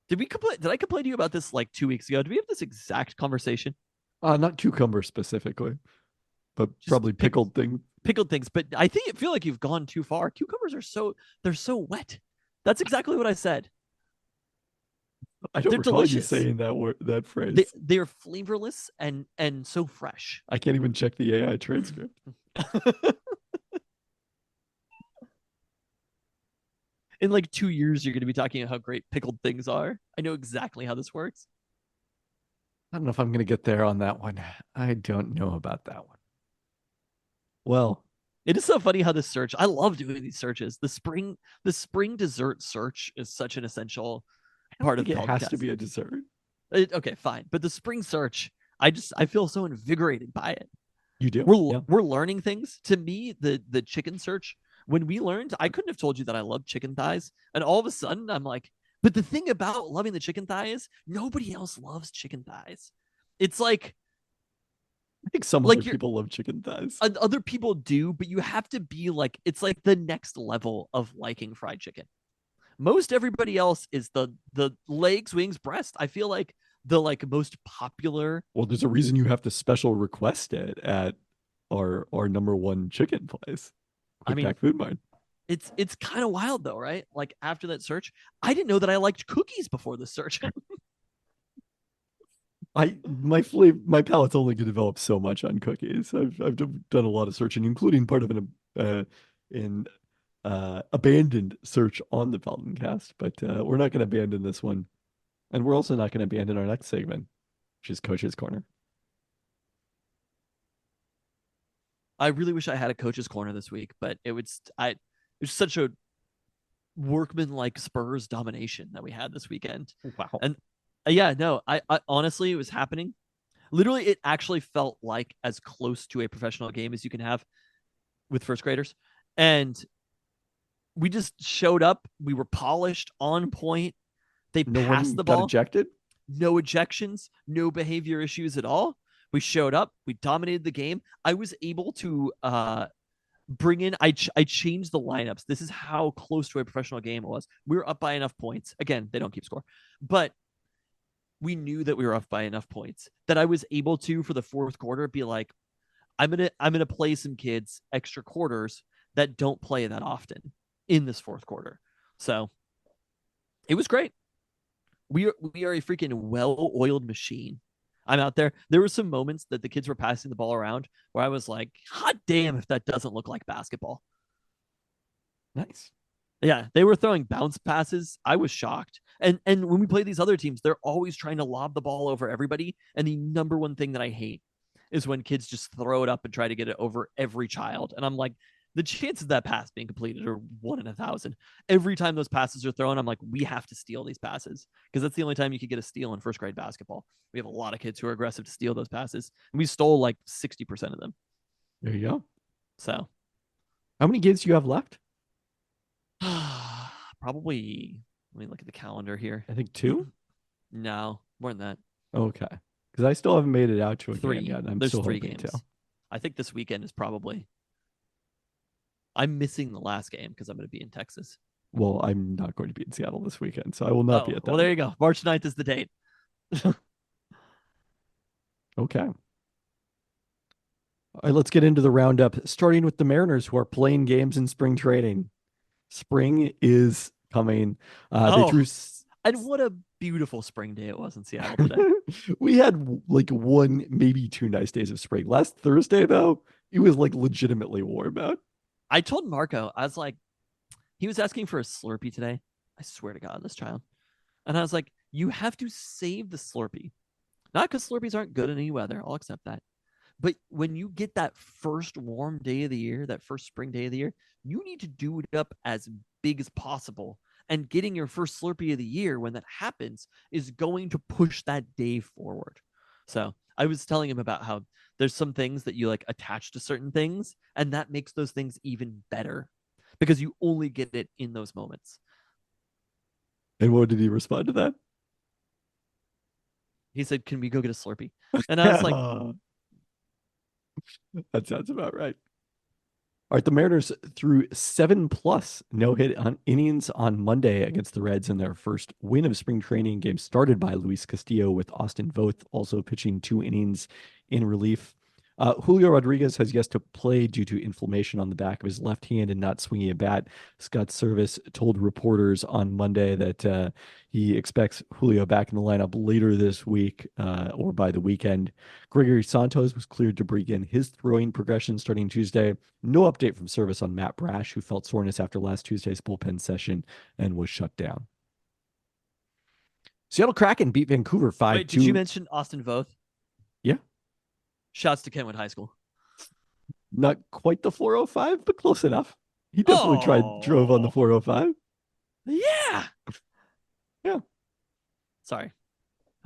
Did I complain to you about this like 2 weeks ago? Did we have this exact conversation? Not cucumber specifically, but Just probably pickled thing. Pickled things, but I feel like you've gone too far. Cucumbers are they're so wet. That's exactly what I said. I don't They're recall you delicious. saying that phrase. They're flavorless and so fresh. I can't even check the AI transcript. In like 2 years, you're going to be talking about how great pickled things are. I know exactly how this works. I don't know if I'm going to get there on that one. I don't know about that one. Well, it is so funny how this search. I love doing these searches. The spring dessert search is such an essential part of it the has podcast. to be a dessert. Okay, fine, but the spring search, I feel so invigorated by it. You do. We're learning things. To me, the chicken search. When we learned, I couldn't have told you that I love chicken thighs, and all of a sudden, I'm like, but the thing about loving the chicken thigh is nobody else loves chicken thighs. It's like, I think some other people love chicken thighs. Other people do, but you have to be like, it's like the next level of liking fried chicken. Most everybody else is the legs, wings, breast. I feel like the most popular. Well, there's a reason you have to special request it at our number one chicken place. Quick Pack Food Mart. It's kind of wild though, right? Like after that search, I didn't know that I liked cookies before the search. My palate's only going to develop so much on cookies. I've done a lot of searching, including part of an abandoned search on the Peltoncast, but we're not going to abandon this one, and we're also not going to abandon our next segment, which is Coach's Corner. I really wish I had a Coach's Corner this week, but it was such a workman-like Spurs domination that we had this weekend. Wow. And yeah, no, I honestly, it was happening. Literally, it actually felt like as close to a professional game as you can have with first graders. And we just showed up. We were polished, on point. They passed the ball. Got ejected? No ejections, no behavior issues at all. We showed up. We dominated the game. I was able to bring in. I changed the lineups. This is how close to a professional game it was. We were up by enough points. Again, they don't keep score, but we knew that we were up by enough points that I was able to, for the fourth quarter, be like, I'm gonna play some kids extra quarters that don't play that often in this fourth quarter. So it was great. We are a freaking well-oiled machine. I'm out there. There were some moments that the kids were passing the ball around where I was like, hot damn if that doesn't look like basketball. Nice. Yeah, they were throwing bounce passes. I was shocked. And when we play these other teams, they're always trying to lob the ball over everybody. And the number one thing that I hate is when kids just throw it up and try to get it over every child. And I'm like, the chances of that pass being completed are 1 in 1,000. Every time those passes are thrown, I'm like, we have to steal these passes, because that's the only time you could get a steal in first grade basketball. We have a lot of kids who are aggressive to steal those passes, and we stole like 60% of them. There you go. So, how many games do you have left? Probably. Let me look at the calendar here. I think 2. No, more than that. Okay, Because I still haven't made it out to a game 3. yet. And I'm There's still 3 hoping games. to. I think this weekend is probably. I'm missing the last game because I'm going to be in Texas. Well, I'm not going to be in Seattle this weekend, so I will not be at that. Well, there you go. March 9th is the date. Okay. All right, let's get into the roundup, starting with the Mariners, who are playing games in spring training. Spring is coming. They drew. And what a beautiful spring day it was in Seattle today. We had like 1, maybe 2 nice days of spring. Last Thursday, though, it was like legitimately warm out. I told Marco, I was like, he was asking for a Slurpee today. I swear to God, this child. And I was like, you have to save the Slurpee. Not because Slurpees aren't good in any weather. I'll accept that. But when you get that first warm day of the year, that first spring day of the year, you need to do it up as big as possible. And getting your first Slurpee of the year when that happens is going to push that day forward. So I was telling him about how there's some things that you like attach to certain things, and that makes those things even better because you only get it in those moments. And what did he respond to that? He said, "Can we go get a Slurpee?" And I was like, that sounds about right. All right, the Mariners threw 7+ no-hit on innings on Monday against the Reds in their first win of spring training game, started by Luis Castillo, with Austin Voth also pitching 2 innings in relief. Julio Rodriguez has yet to play due to inflammation on the back of his left hand and not swinging a bat. Scott Service told reporters on Monday that he expects Julio back in the lineup later this week or by the weekend. Gregory Santos was cleared to begin his throwing progression starting Tuesday. No update from Service on Matt Brash, who felt soreness after last Tuesday's bullpen session and was shut down. Seattle Kraken beat Vancouver 5-2. Wait, did you mention Austin Voth? Yeah. Shouts to Kentwood High School. Not quite the 405, but close enough. He definitely drove on the 405. Yeah. Yeah. Sorry.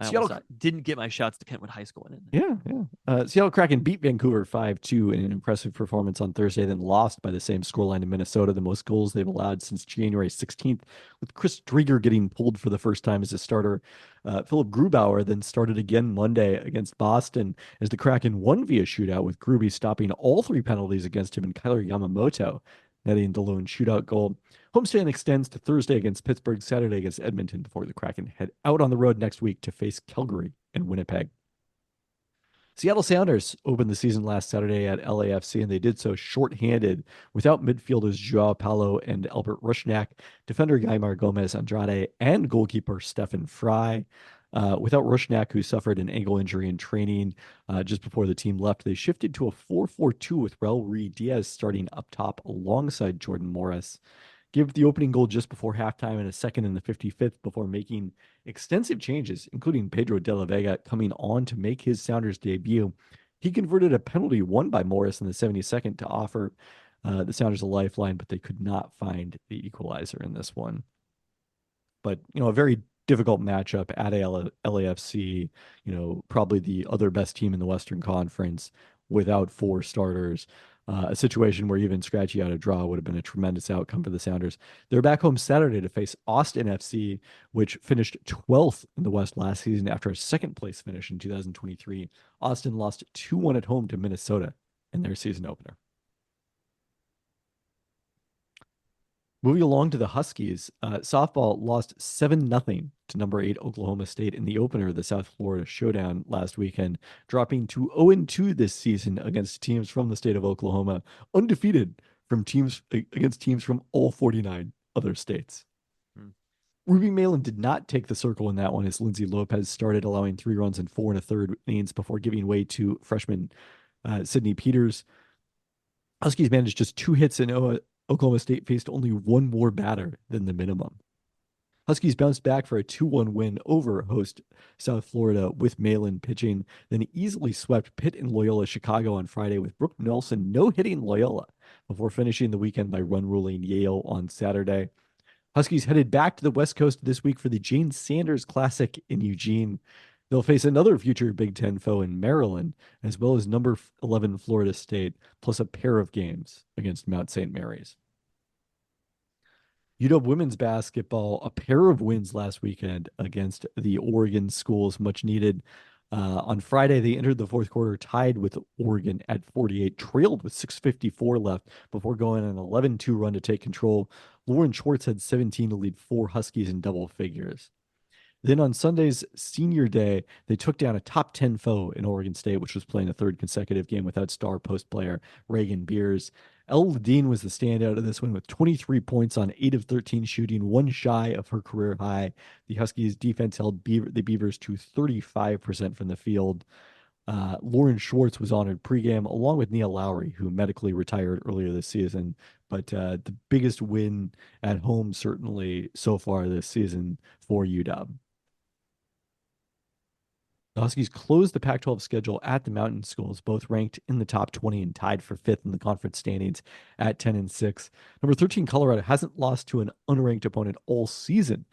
I didn't get my shouts to Kentwood High School in. Yeah. Seattle Kraken beat Vancouver 5-2 in an impressive performance on Thursday, then lost by the same scoreline in Minnesota, the most goals they've allowed since January 16th, with Chris Drieger getting pulled for the first time as a starter. Philip Grubauer then started again Monday against Boston as the Kraken won via shootout, with Gruby stopping all 3 penalties against him and Kyler Yamamoto netting the lone shootout goal. Homestand extends to Thursday against Pittsburgh, Saturday against Edmonton, before the Kraken head out on the road next week to face Calgary and Winnipeg. Seattle Sounders opened the season last Saturday at LAFC, and they did so shorthanded without midfielders Joao Paulo and Albert Rusnak, defender Guymar Gomez Andrade, and goalkeeper Stefan Fry. Without Rusnak, who suffered an ankle injury in training just before the team left, they shifted to a 4-4-2 with Raul Ruiz-Diaz starting up top alongside Jordan Morris. Gave up the opening goal just before halftime and a second in the 55th before making extensive changes, including Pedro de la Vega coming on to make his Sounders debut. He converted a penalty won by Morris in the 72nd to offer the Sounders a lifeline, but they could not find the equalizer in this one. But, a very difficult matchup at LAFC, probably the other best team in the Western Conference without 4 starters. A situation where even scratching out a draw would have been a tremendous outcome for the Sounders. They're back home Saturday to face Austin FC, which finished 12th in the West last season after a second-place finish in 2023. Austin lost 2-1 at home to Minnesota in their season opener. Moving along to the Huskies, softball lost 7-0 to number 8 Oklahoma State in the opener of the South Florida Showdown last weekend, dropping to 0-2 this season against teams from the state of Oklahoma, undefeated against teams from all 49 other states. Ruby Malin did not take the circle in that one as Lindsay Lopez started, allowing 3 runs in 4 1/3 innings before giving way to freshman Sydney Peters. Huskies managed just 2 hits in Oklahoma State faced only 1 more batter than the minimum. Huskies bounced back for a 2-1 win over host South Florida with Malin pitching, then easily swept Pitt and Loyola Chicago on Friday with Brooke Nelson no-hitting Loyola before finishing the weekend by run-ruling Yale on Saturday. Huskies headed back to the West Coast this week for the Jane Sanders Classic in Eugene. They'll face another future Big Ten foe in Maryland, as well as number 11 Florida State, plus a pair of games against Mount St. Mary's. UW women's basketball, a pair of wins last weekend against the Oregon schools, much needed. On Friday, they entered the fourth quarter tied with Oregon at 48, trailed with 6:54 left before going on an 11-2 run to take control. Lauren Schwartz had 17 to lead four Huskies in double figures. Then on Sunday's senior day, they took down a top 10 foe in Oregon State, which was playing a third consecutive game without star post player Reagan Beers. Elle Ladine was the standout of this one with 23 points on 8 of 13 shooting, one shy of her career high. The Huskies defense held the Beavers to 35% from the field. Lauren Schwartz was honored pregame along with Nia Lowry, who medically retired earlier this season. But the biggest win at home, certainly so far this season for UW. The Huskies closed the Pac-12 schedule at the Mountain Schools, both ranked in the top 20 and tied for fifth in the conference standings at 10-6. Number 13, Colorado hasn't lost to an unranked opponent all season.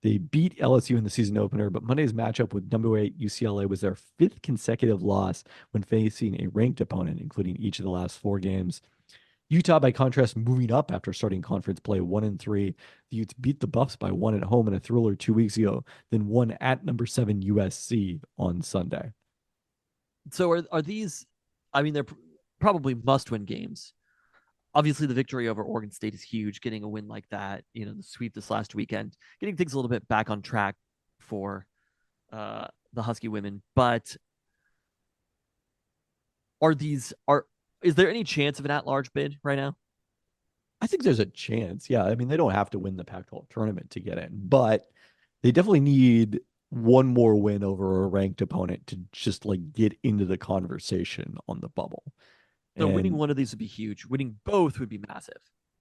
They beat LSU in the season opener, but Monday's matchup with number 8 UCLA was their fifth consecutive loss when facing a ranked opponent, including each of the last 4 games. Utah, by contrast, moving up after starting conference play 1-3. The Utes beat the Buffs by 1 at home in a thriller 2 weeks ago, then won at number 7 USC on Sunday. So are these? I mean, they're probably must-win games. Obviously, the victory over Oregon State is huge. Getting a win like that, the sweep this last weekend, getting things a little bit back on track for the Husky women. But is there any chance of an at-large bid right now? I think there's a chance. Yeah. I mean, they don't have to win the Pac-12 tournament to get in, but they definitely need one more win over a ranked opponent to just like get into the conversation on the bubble. So winning one of these would be huge. Winning both would be massive.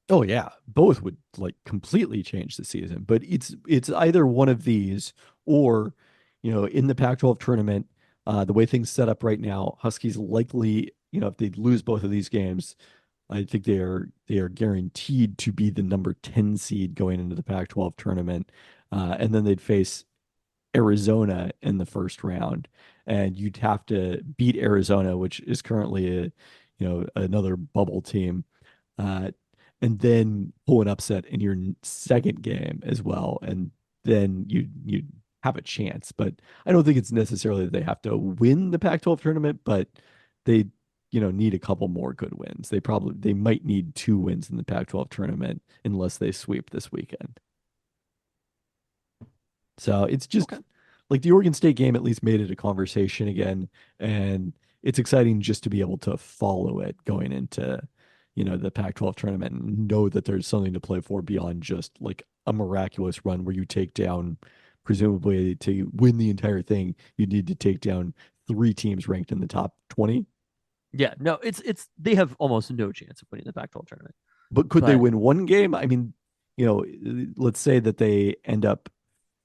Oh yeah, both would like completely change the season. But it's either one of these or, in the Pac-12 tournament, the way things set up right now, Huskies likely, if they lose both of these games, I think they are guaranteed to be the number 10 seed going into the Pac-12 tournament, and then they'd face Arizona in the first round, and you'd have to beat Arizona, which is currently another bubble team, uh, and then pull an upset in your second game as well, and then you have a chance. But I don't think it's necessarily that they have to win the Pac-12 tournament, but they need a couple more good wins. They might need 2 wins in the Pac-12 tournament unless they sweep this weekend. So it's just like the Oregon State game at least made it a conversation again, and it's exciting just to be able to follow it going into the Pac-12 tournament and know that there's something to play for beyond just like a miraculous run where you take down, presumably to win the entire thing, you need to take down 3 teams ranked in the top 20. Yeah, no, it's they have almost no chance of winning the Pac-12 tournament. But could they win one game? I mean, let's say that they end up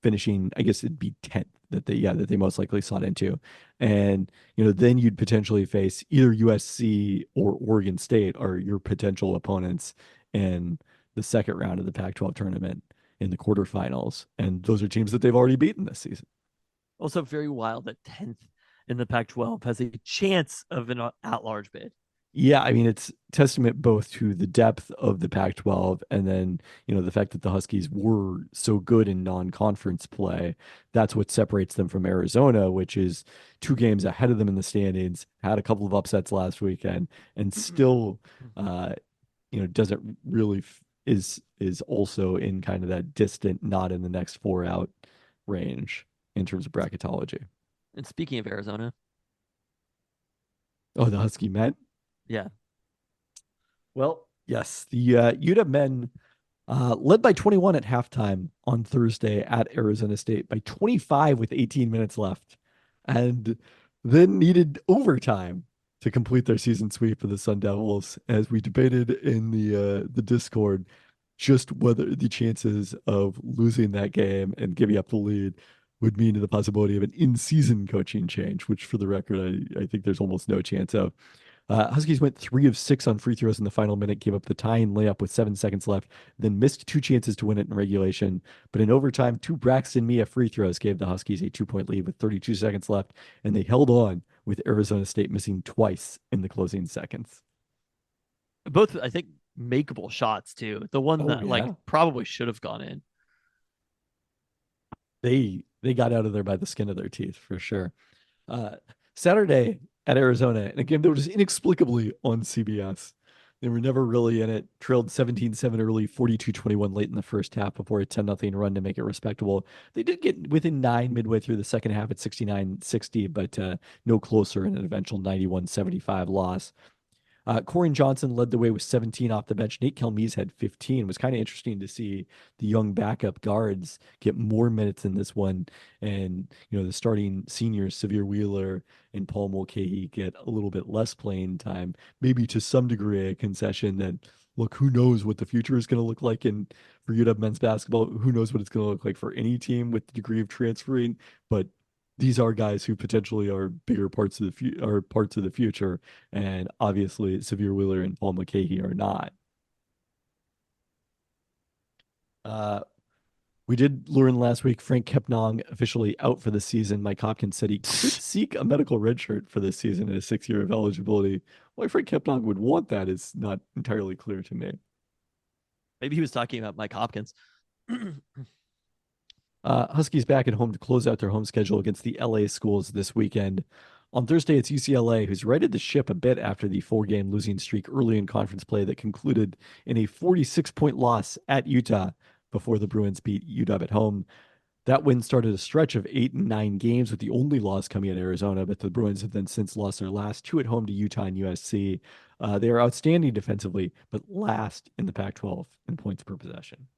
finishing, I guess it'd be 10th that they most likely slot into. And, then you'd potentially face either USC or Oregon State are your potential opponents in the second round of the Pac-12 tournament in the quarterfinals. And those are teams that they've already beaten this season. Also very wild that 10th in the Pac-12 has a chance of an at-large bid. Yeah, I mean, it's testament both to the depth of the Pac-12 and then, the fact that the Huskies were so good in non-conference play. That's what separates them from Arizona, which is 2 games ahead of them in the standings, had a couple of upsets last weekend, and still, doesn't really is also in kind of that distant, not in the next 4 out range in terms of bracketology. And speaking of Arizona. Oh, the Husky men? Yeah. Well, yes, the UW men led by 21 at halftime on Thursday at Arizona State by 25 with 18 minutes left, and then needed overtime to complete their season sweep of the Sun Devils. As we debated in the Discord, just whether the chances of losing that game and giving up the lead would mean the possibility of an in-season coaching change, which for the record, I think there's almost no chance of. Huskies went 3 of 6 on free throws in the final minute, gave up the tying layup with 7 seconds left, then missed 2 chances to win it in regulation. But in overtime, 2 Braxton Mia free throws gave the Huskies a 2-point lead with 32 seconds left, and they held on with Arizona State missing twice in the closing seconds. Both, I think, makeable shots too. The one that like probably should have gone in. They They got out of there by the skin of their teeth for sure. Uh, Saturday at Arizona, in a game that was inexplicably on CBS. They were never really in it. Trailed 17-7 early, 42-21 late in the first half before a 10-0 run to make it respectable. They did get within 9 midway through the second half at 69-60, but no closer in an eventual 91-75 loss. Corin Johnson led the way with 17 off the bench. Nate Kelmies had 15. It was kind of interesting to see the young backup guards get more minutes in this one. And, the starting seniors, Severe Wheeler and Paul Mulcahy, get a little bit less playing time, maybe to some degree a concession that, look, who knows what the future is going to look like for UW men's basketball. Who knows what it's going to look like for any team with the degree of transferring. But these are guys who potentially are bigger parts of the future, and obviously Severe Wheeler and Paul Mulcahy are not. We did learn last week Frank Kepnong officially out for the season. Mike Hopkins said he could seek a medical redshirt for this season and a 6-year of eligibility. Why Frank Kepnong would want that is not entirely clear to me. Maybe he was talking about Mike Hopkins. Huskies back at home to close out their home schedule against the LA schools this weekend. On Thursday, it's UCLA, who's righted the ship a bit after the 4-game losing streak early in conference play that concluded in a 46-point loss at Utah before the Bruins beat UW at home. That win started a stretch of 8 and 9 games, with the only loss coming at Arizona, but the Bruins have then since lost their last 2 at home to Utah and USC. They are outstanding defensively, but last in the Pac-12 in points per possession.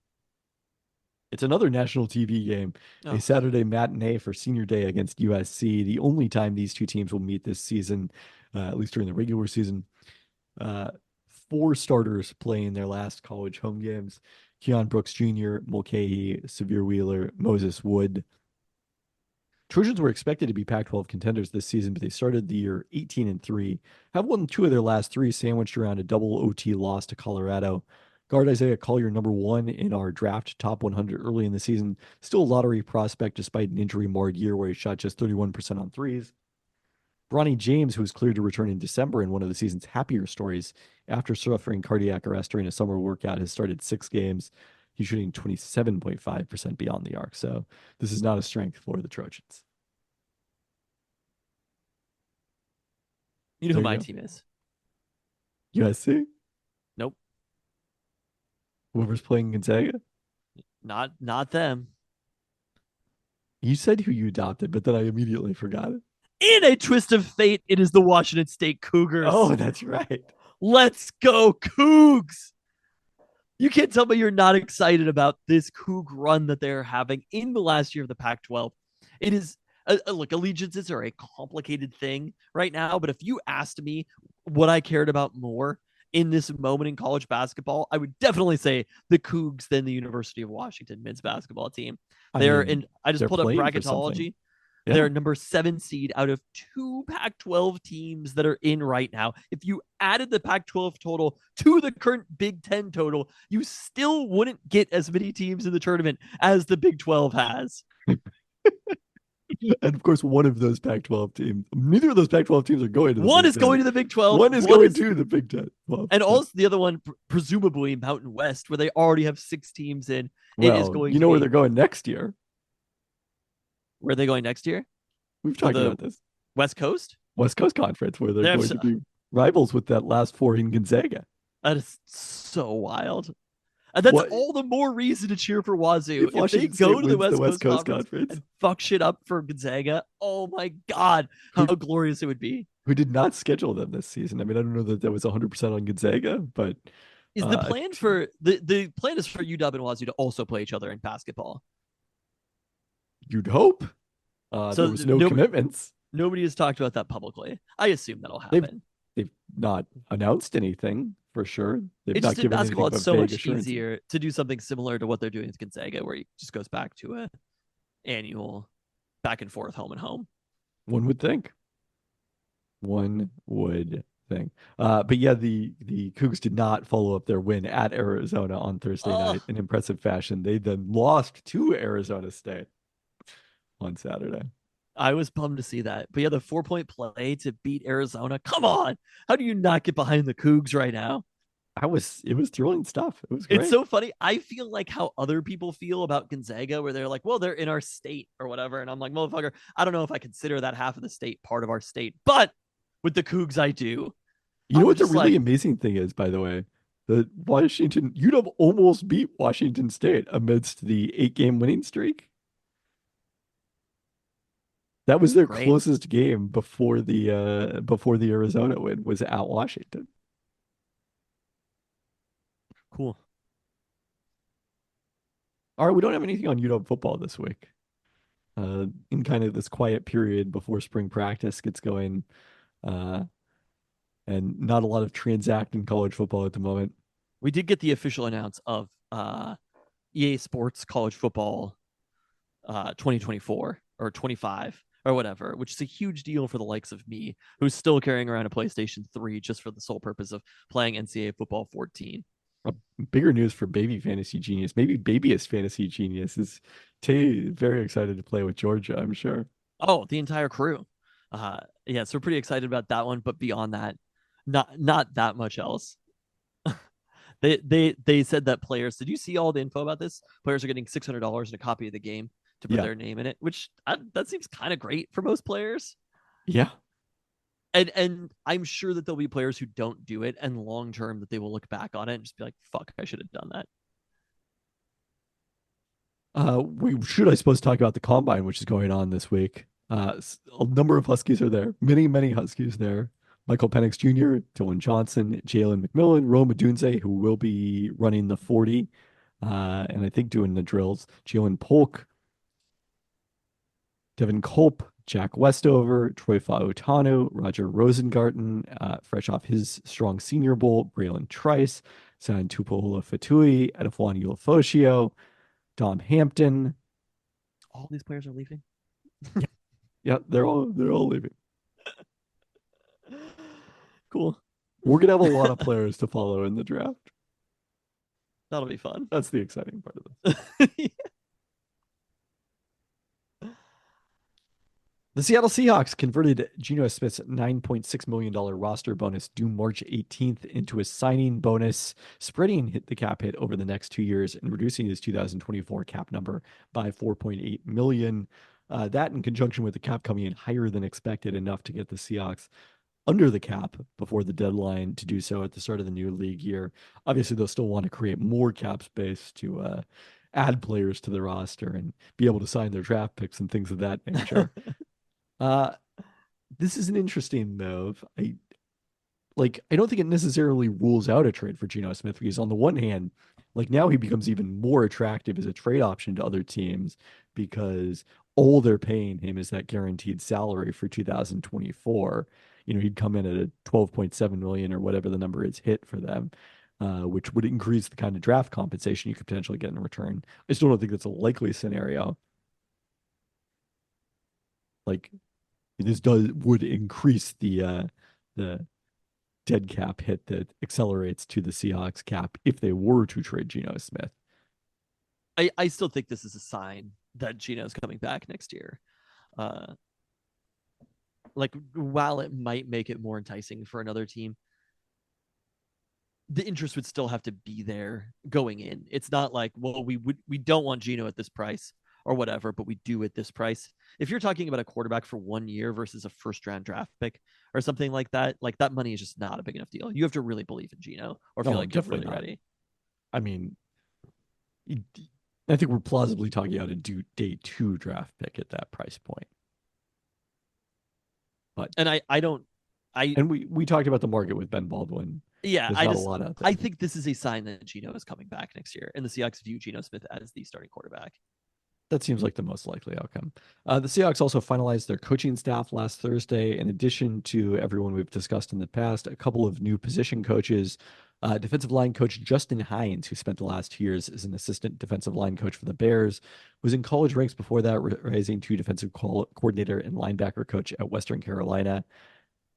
It's another national TV game, a Saturday matinee for senior day against USC, the only time these two teams will meet this season, at least during the regular season. 4 starters playing their last college home games: Keon Brooks Jr., Mulcahy, Severe Wheeler, Moses Wood. Trojans were expected to be Pac-12 contenders this season, but they started the year 18-3, have won 2 of their last 3, sandwiched around a double OT loss to Colorado. Guard Isaiah Collier, number 1 in our draft top 100 early in the season. Still a lottery prospect despite an injury-marred year where he shot just 31% on threes. Bronny James, who was cleared to return in December in one of the season's happier stories after suffering cardiac arrest during a summer workout, has started 6 games. He's shooting 27.5% beyond the arc. So this is not a strength for the Trojans. You know who my team is? USC? Nope. Whoever's playing Gonzaga? Not them. You said who you adopted, but then I immediately forgot it. In a twist of fate, it is the Washington State Cougars. Oh, that's right. Let's go, Cougs. You can't tell me you're not excited about this Coug run that they're having in the last year of the Pac-12. It is, look, allegiances are a complicated thing right now, but if you asked me what I cared about more in this moment in college basketball, I would definitely say the Cougs than the University of Washington men's basketball team. I just pulled up bracketology. Yeah. They're number 7 seed out of 2 Pac-12 teams that are in right now. If you added the Pac-12 total to the current Big Ten total, you still wouldn't get as many teams in the tournament as the Big 12 has. And of course, one of those Pac-12 teams, neither of those Pac-12 teams are going to the One Big is 10. going to the Big 12. One is going to the Big 10. Well, and also the other one, presumably Mountain West, where they already have 6 teams in. Well, it is going where they're going next year. Where are they going next year? We've talked about this. West Coast? West Coast Conference, where they're going to be rivals with that last 4 in Gonzaga. That is so wild. And that's all the more reason to cheer for Wazoo. If they go to the West Coast Conference and fuck shit up for Gonzaga, oh my God, how glorious it would be. Who did not schedule them this season. I mean, I don't know that was 100% on Gonzaga, but... Is the plan for... The plan is for UW and Wazoo to also play each other in basketball. You'd hope. So there was no commitments. Nobody has talked about that publicly. I assume that'll happen. They've not announced anything for sure. They've not given basketball. It's so much assurance. Easier to do something similar to what they're doing with Gonzaga, where it just goes back to a annual back and forth, home and home. One would think. But yeah, the Cougs did not follow up their win at Arizona on Thursday night in impressive fashion. They then lost to Arizona State on Saturday. I was bummed to see that. But yeah, the 4-point play to beat Arizona. Come on. How do you not get behind the Cougs right now? It was thrilling stuff. It was It's great. so funny. I feel like how other people feel about Gonzaga, where they're like, well, they're in our state or whatever. And I'm like, motherfucker, I don't know if I consider that half of the state part of our state, but with the Cougs, I do. You know I'm what the just really like, amazing thing is, by the way? The Washington, UW almost beat Washington State amidst the 8-game winning streak. That was their great, closest game before the Arizona win was at Washington. cool. All right, we don't have anything on UW football this week. In kind of this quiet period before spring practice gets going, uh, and not a lot of transacting college football at the moment. We did get the official announce of EA Sports College Football 2024 or 25 or whatever, which is a huge deal for the likes of me, who's still carrying around a PlayStation 3 just for the sole purpose of playing NCAA Football 14. Bigger news for Baby Fantasy Genius. Maybe Babyist Fantasy Genius is very excited to play with Georgia, I'm sure. Oh, the entire crew. Yeah, so we're pretty excited about that one, but beyond that, not that much else. They said that players, did you see all the info about this? Players are getting $600 in a copy of the game to put Yeah. their name in it, which that seems kind of great for most players. Yeah. And I'm sure that there'll be players who don't do it, and long term that they will look back on it and just be like, fuck, I should have done that. We should, I suppose, talk about the combine, which is going on this week. A number of Huskies are there. Many Huskies there. Michael Penix Jr., Dylan Johnson, Jalen McMillan, Rome Odunze, who will be running the 40, and I think doing the drills. Jalen Polk, Devin Culp, Jack Westover, Troy Fautanu, Roger Rosengarten, fresh off his strong Senior Bowl, Braylon Trice, San Tupuola Fatui, Edifwan Ulafosio, Dom Hampton. All these players are leaving. Yeah, they're all leaving. Cool. We're gonna have a lot of players to follow in the draft. That'll be fun. That's the exciting part of this. The Seattle Seahawks converted Geno Smith's $9.6 million roster bonus due March 18th into a signing bonus, spreading the cap hit over the next 2 years and reducing his 2024 cap number by $4.8 million. That in conjunction with the cap coming in higher than expected, enough to get the Seahawks under the cap before the deadline to do so at the start of the new league year. Obviously, they'll still want to create more cap space to add players to the roster and be able to sign their draft picks and things of that nature. This is an interesting move. I don't think it necessarily rules out a trade for Geno Smith, because on the one hand, like, now he becomes even more attractive as a trade option to other teams because all they're paying him is that guaranteed salary for 2024. You know, he'd come in at a 12.7 million or whatever the number is hit for them, which would increase the kind of draft compensation you could potentially get in return. I still don't think that's a likely scenario. Like, this would increase the dead cap hit that accelerates to the Seahawks cap if they were to trade Geno Smith. I still think this is a sign that Geno's coming back next year. Like, while it might make it more enticing for another team, the interest would still have to be there going in. It's not like, well, we don't want Geno at this price or whatever, but we do at this price. If you're talking about a quarterback for 1 year versus a first round draft pick or something like that money is just not a big enough deal. You have to really believe in Geno or feel like you're really ready. I mean, I think we're plausibly talking about a day 2 draft pick at that price point. But we talked about the market with Ben Baldwin. Yeah, There's not a lot out there. I think this is a sign that Geno is coming back next year, and the Seahawks view Geno Smith as the starting quarterback. That seems like the most likely outcome. The Seahawks also finalized their coaching staff last Thursday. In addition to everyone we've discussed in the past, a couple of new position coaches. Defensive line coach Justin Hines, who spent the last 2 years as an assistant defensive line coach for the Bears, was in college ranks before that, rising to defensive coordinator and linebacker coach at Western Carolina.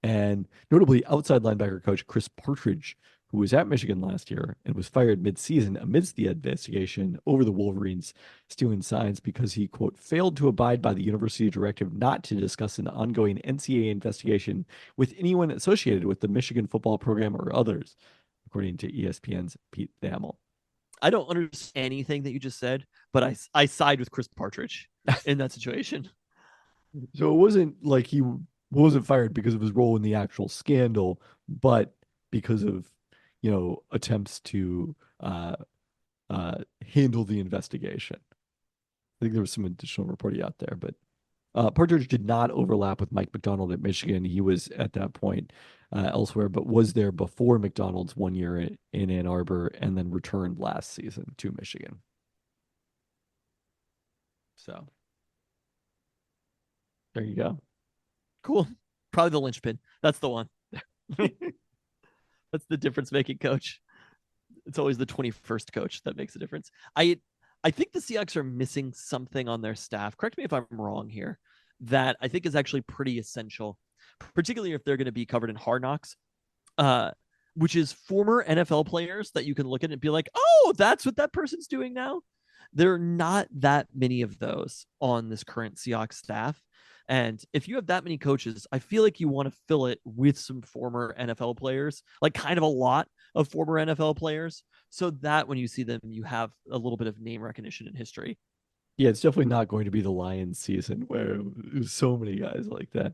And notably, outside linebacker coach Chris Partridge, who was at Michigan last year and was fired mid-season amidst the investigation over the Wolverines stealing signs because he, quote, failed to abide by the university directive not to discuss an ongoing NCAA investigation with anyone associated with the Michigan football program or others, according to ESPN's Pete Thamel. I don't understand anything that you just said, but I side with Chris Partridge in that situation. So it wasn't like he wasn't fired because of his role in the actual scandal, but because of, attempts to handle the investigation. I think there was some additional reporting out there, but Partridge did not overlap with Mike Macdonald at Michigan. He was at that point elsewhere, but was there before Macdonald's 1 year in Ann Arbor and then returned last season to Michigan. So there you go. Cool. Probably the linchpin. That's the one. That's the difference-making coach. It's always the 21st coach that makes a difference. I think the Seahawks are missing something on their staff. Correct me if I'm wrong here. That I think is actually pretty essential, particularly if they're going to be covered in Hard Knocks, which is former NFL players that you can look at and be like, oh, that's what that person's doing now. There are not that many of those on this current Seahawks staff. And if you have that many coaches, I feel like you want to fill it with some former NFL players, like kind of a lot of former NFL players, so that when you see them, you have a little bit of name recognition and history. Yeah, it's definitely not going to be the Lions season where so many guys like that.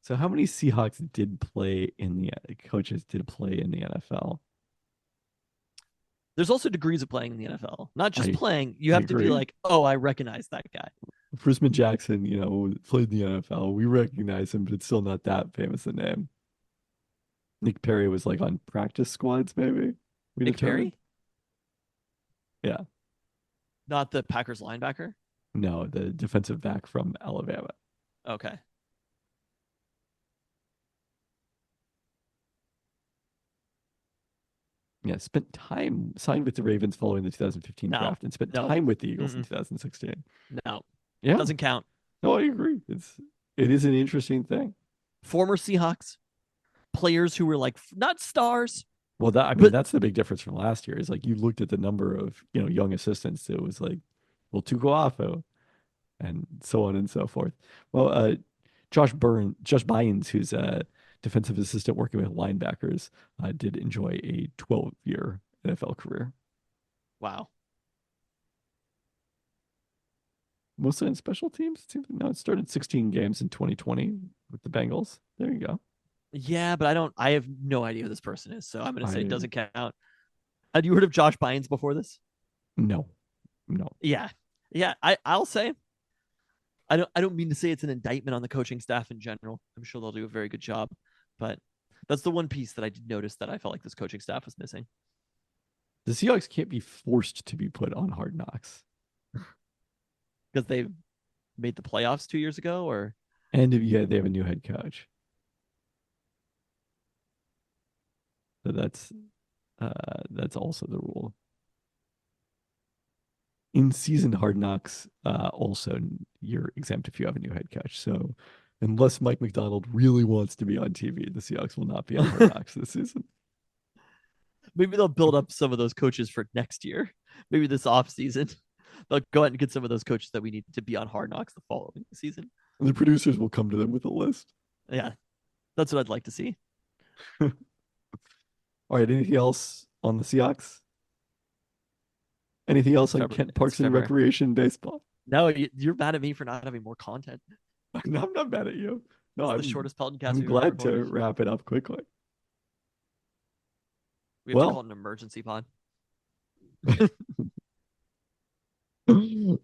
So how many Seahawks coaches did play in the NFL? There's also degrees of playing in the NFL, not just playing. You have to be agree. like, oh, I recognize that guy. Frisman Jackson, played in the NFL. We recognize him, but it's still not that famous a name. Nick Perry was like on practice squads, maybe. Nick Perry? Yeah. Not the Packers linebacker? No, the defensive back from Alabama. Okay. Yeah, signed with the Ravens following the 2015 draft and spent time with the Eagles in 2016. No. Yeah. Doesn't count. No, I agree. It is an interesting thing. Former Seahawks players who were like not stars. Well, that's the big difference from last year. Is like you looked at the number of young assistants. It was like, well, Tuco Afo, and so on and so forth. Well, Josh Bynes, who's a defensive assistant working with linebackers, did enjoy a 12-year NFL career. Wow. Mostly on special teams. It seems it started 16 games in 2020 with the Bengals. There you go. Yeah, but I have no idea who this person is, so I'm going to say it doesn't count. Had you heard of Josh Bynes before this? No. Yeah. I'll say I don't mean to say it's an indictment on the coaching staff in general. I'm sure they'll do a very good job, but that's the one piece that I did notice that I felt like this coaching staff was missing. The Seahawks can't be forced to be put on Hard Knocks because they made the playoffs 2 years ago, and they have a new head coach. So that's also the rule. In season Hard Knocks, also you're exempt if you have a new head coach. So unless Mike Macdonald really wants to be on TV, the Seahawks will not be on Hard Knocks this season. Maybe they'll build up some of those coaches for next year. Maybe this offseason. They'll go out and get some of those coaches that we need to be on Hard Knocks the following season. And the producers will come to them with a list. Yeah, that's what I'd like to see. All right, anything else on the Seahawks? Anything else on Kent Parks and Recreation baseball? No, you're mad at me for not having more content. No, I'm not mad at you. No, I'm the shortest Peltoncast. I'm glad to wrap it up quickly. We have to call it an emergency pod.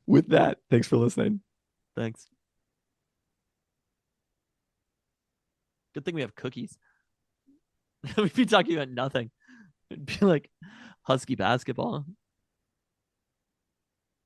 With that, thanks for listening. Thanks. Good thing we have cookies. We'd be talking about nothing. It'd be like Husky basketball.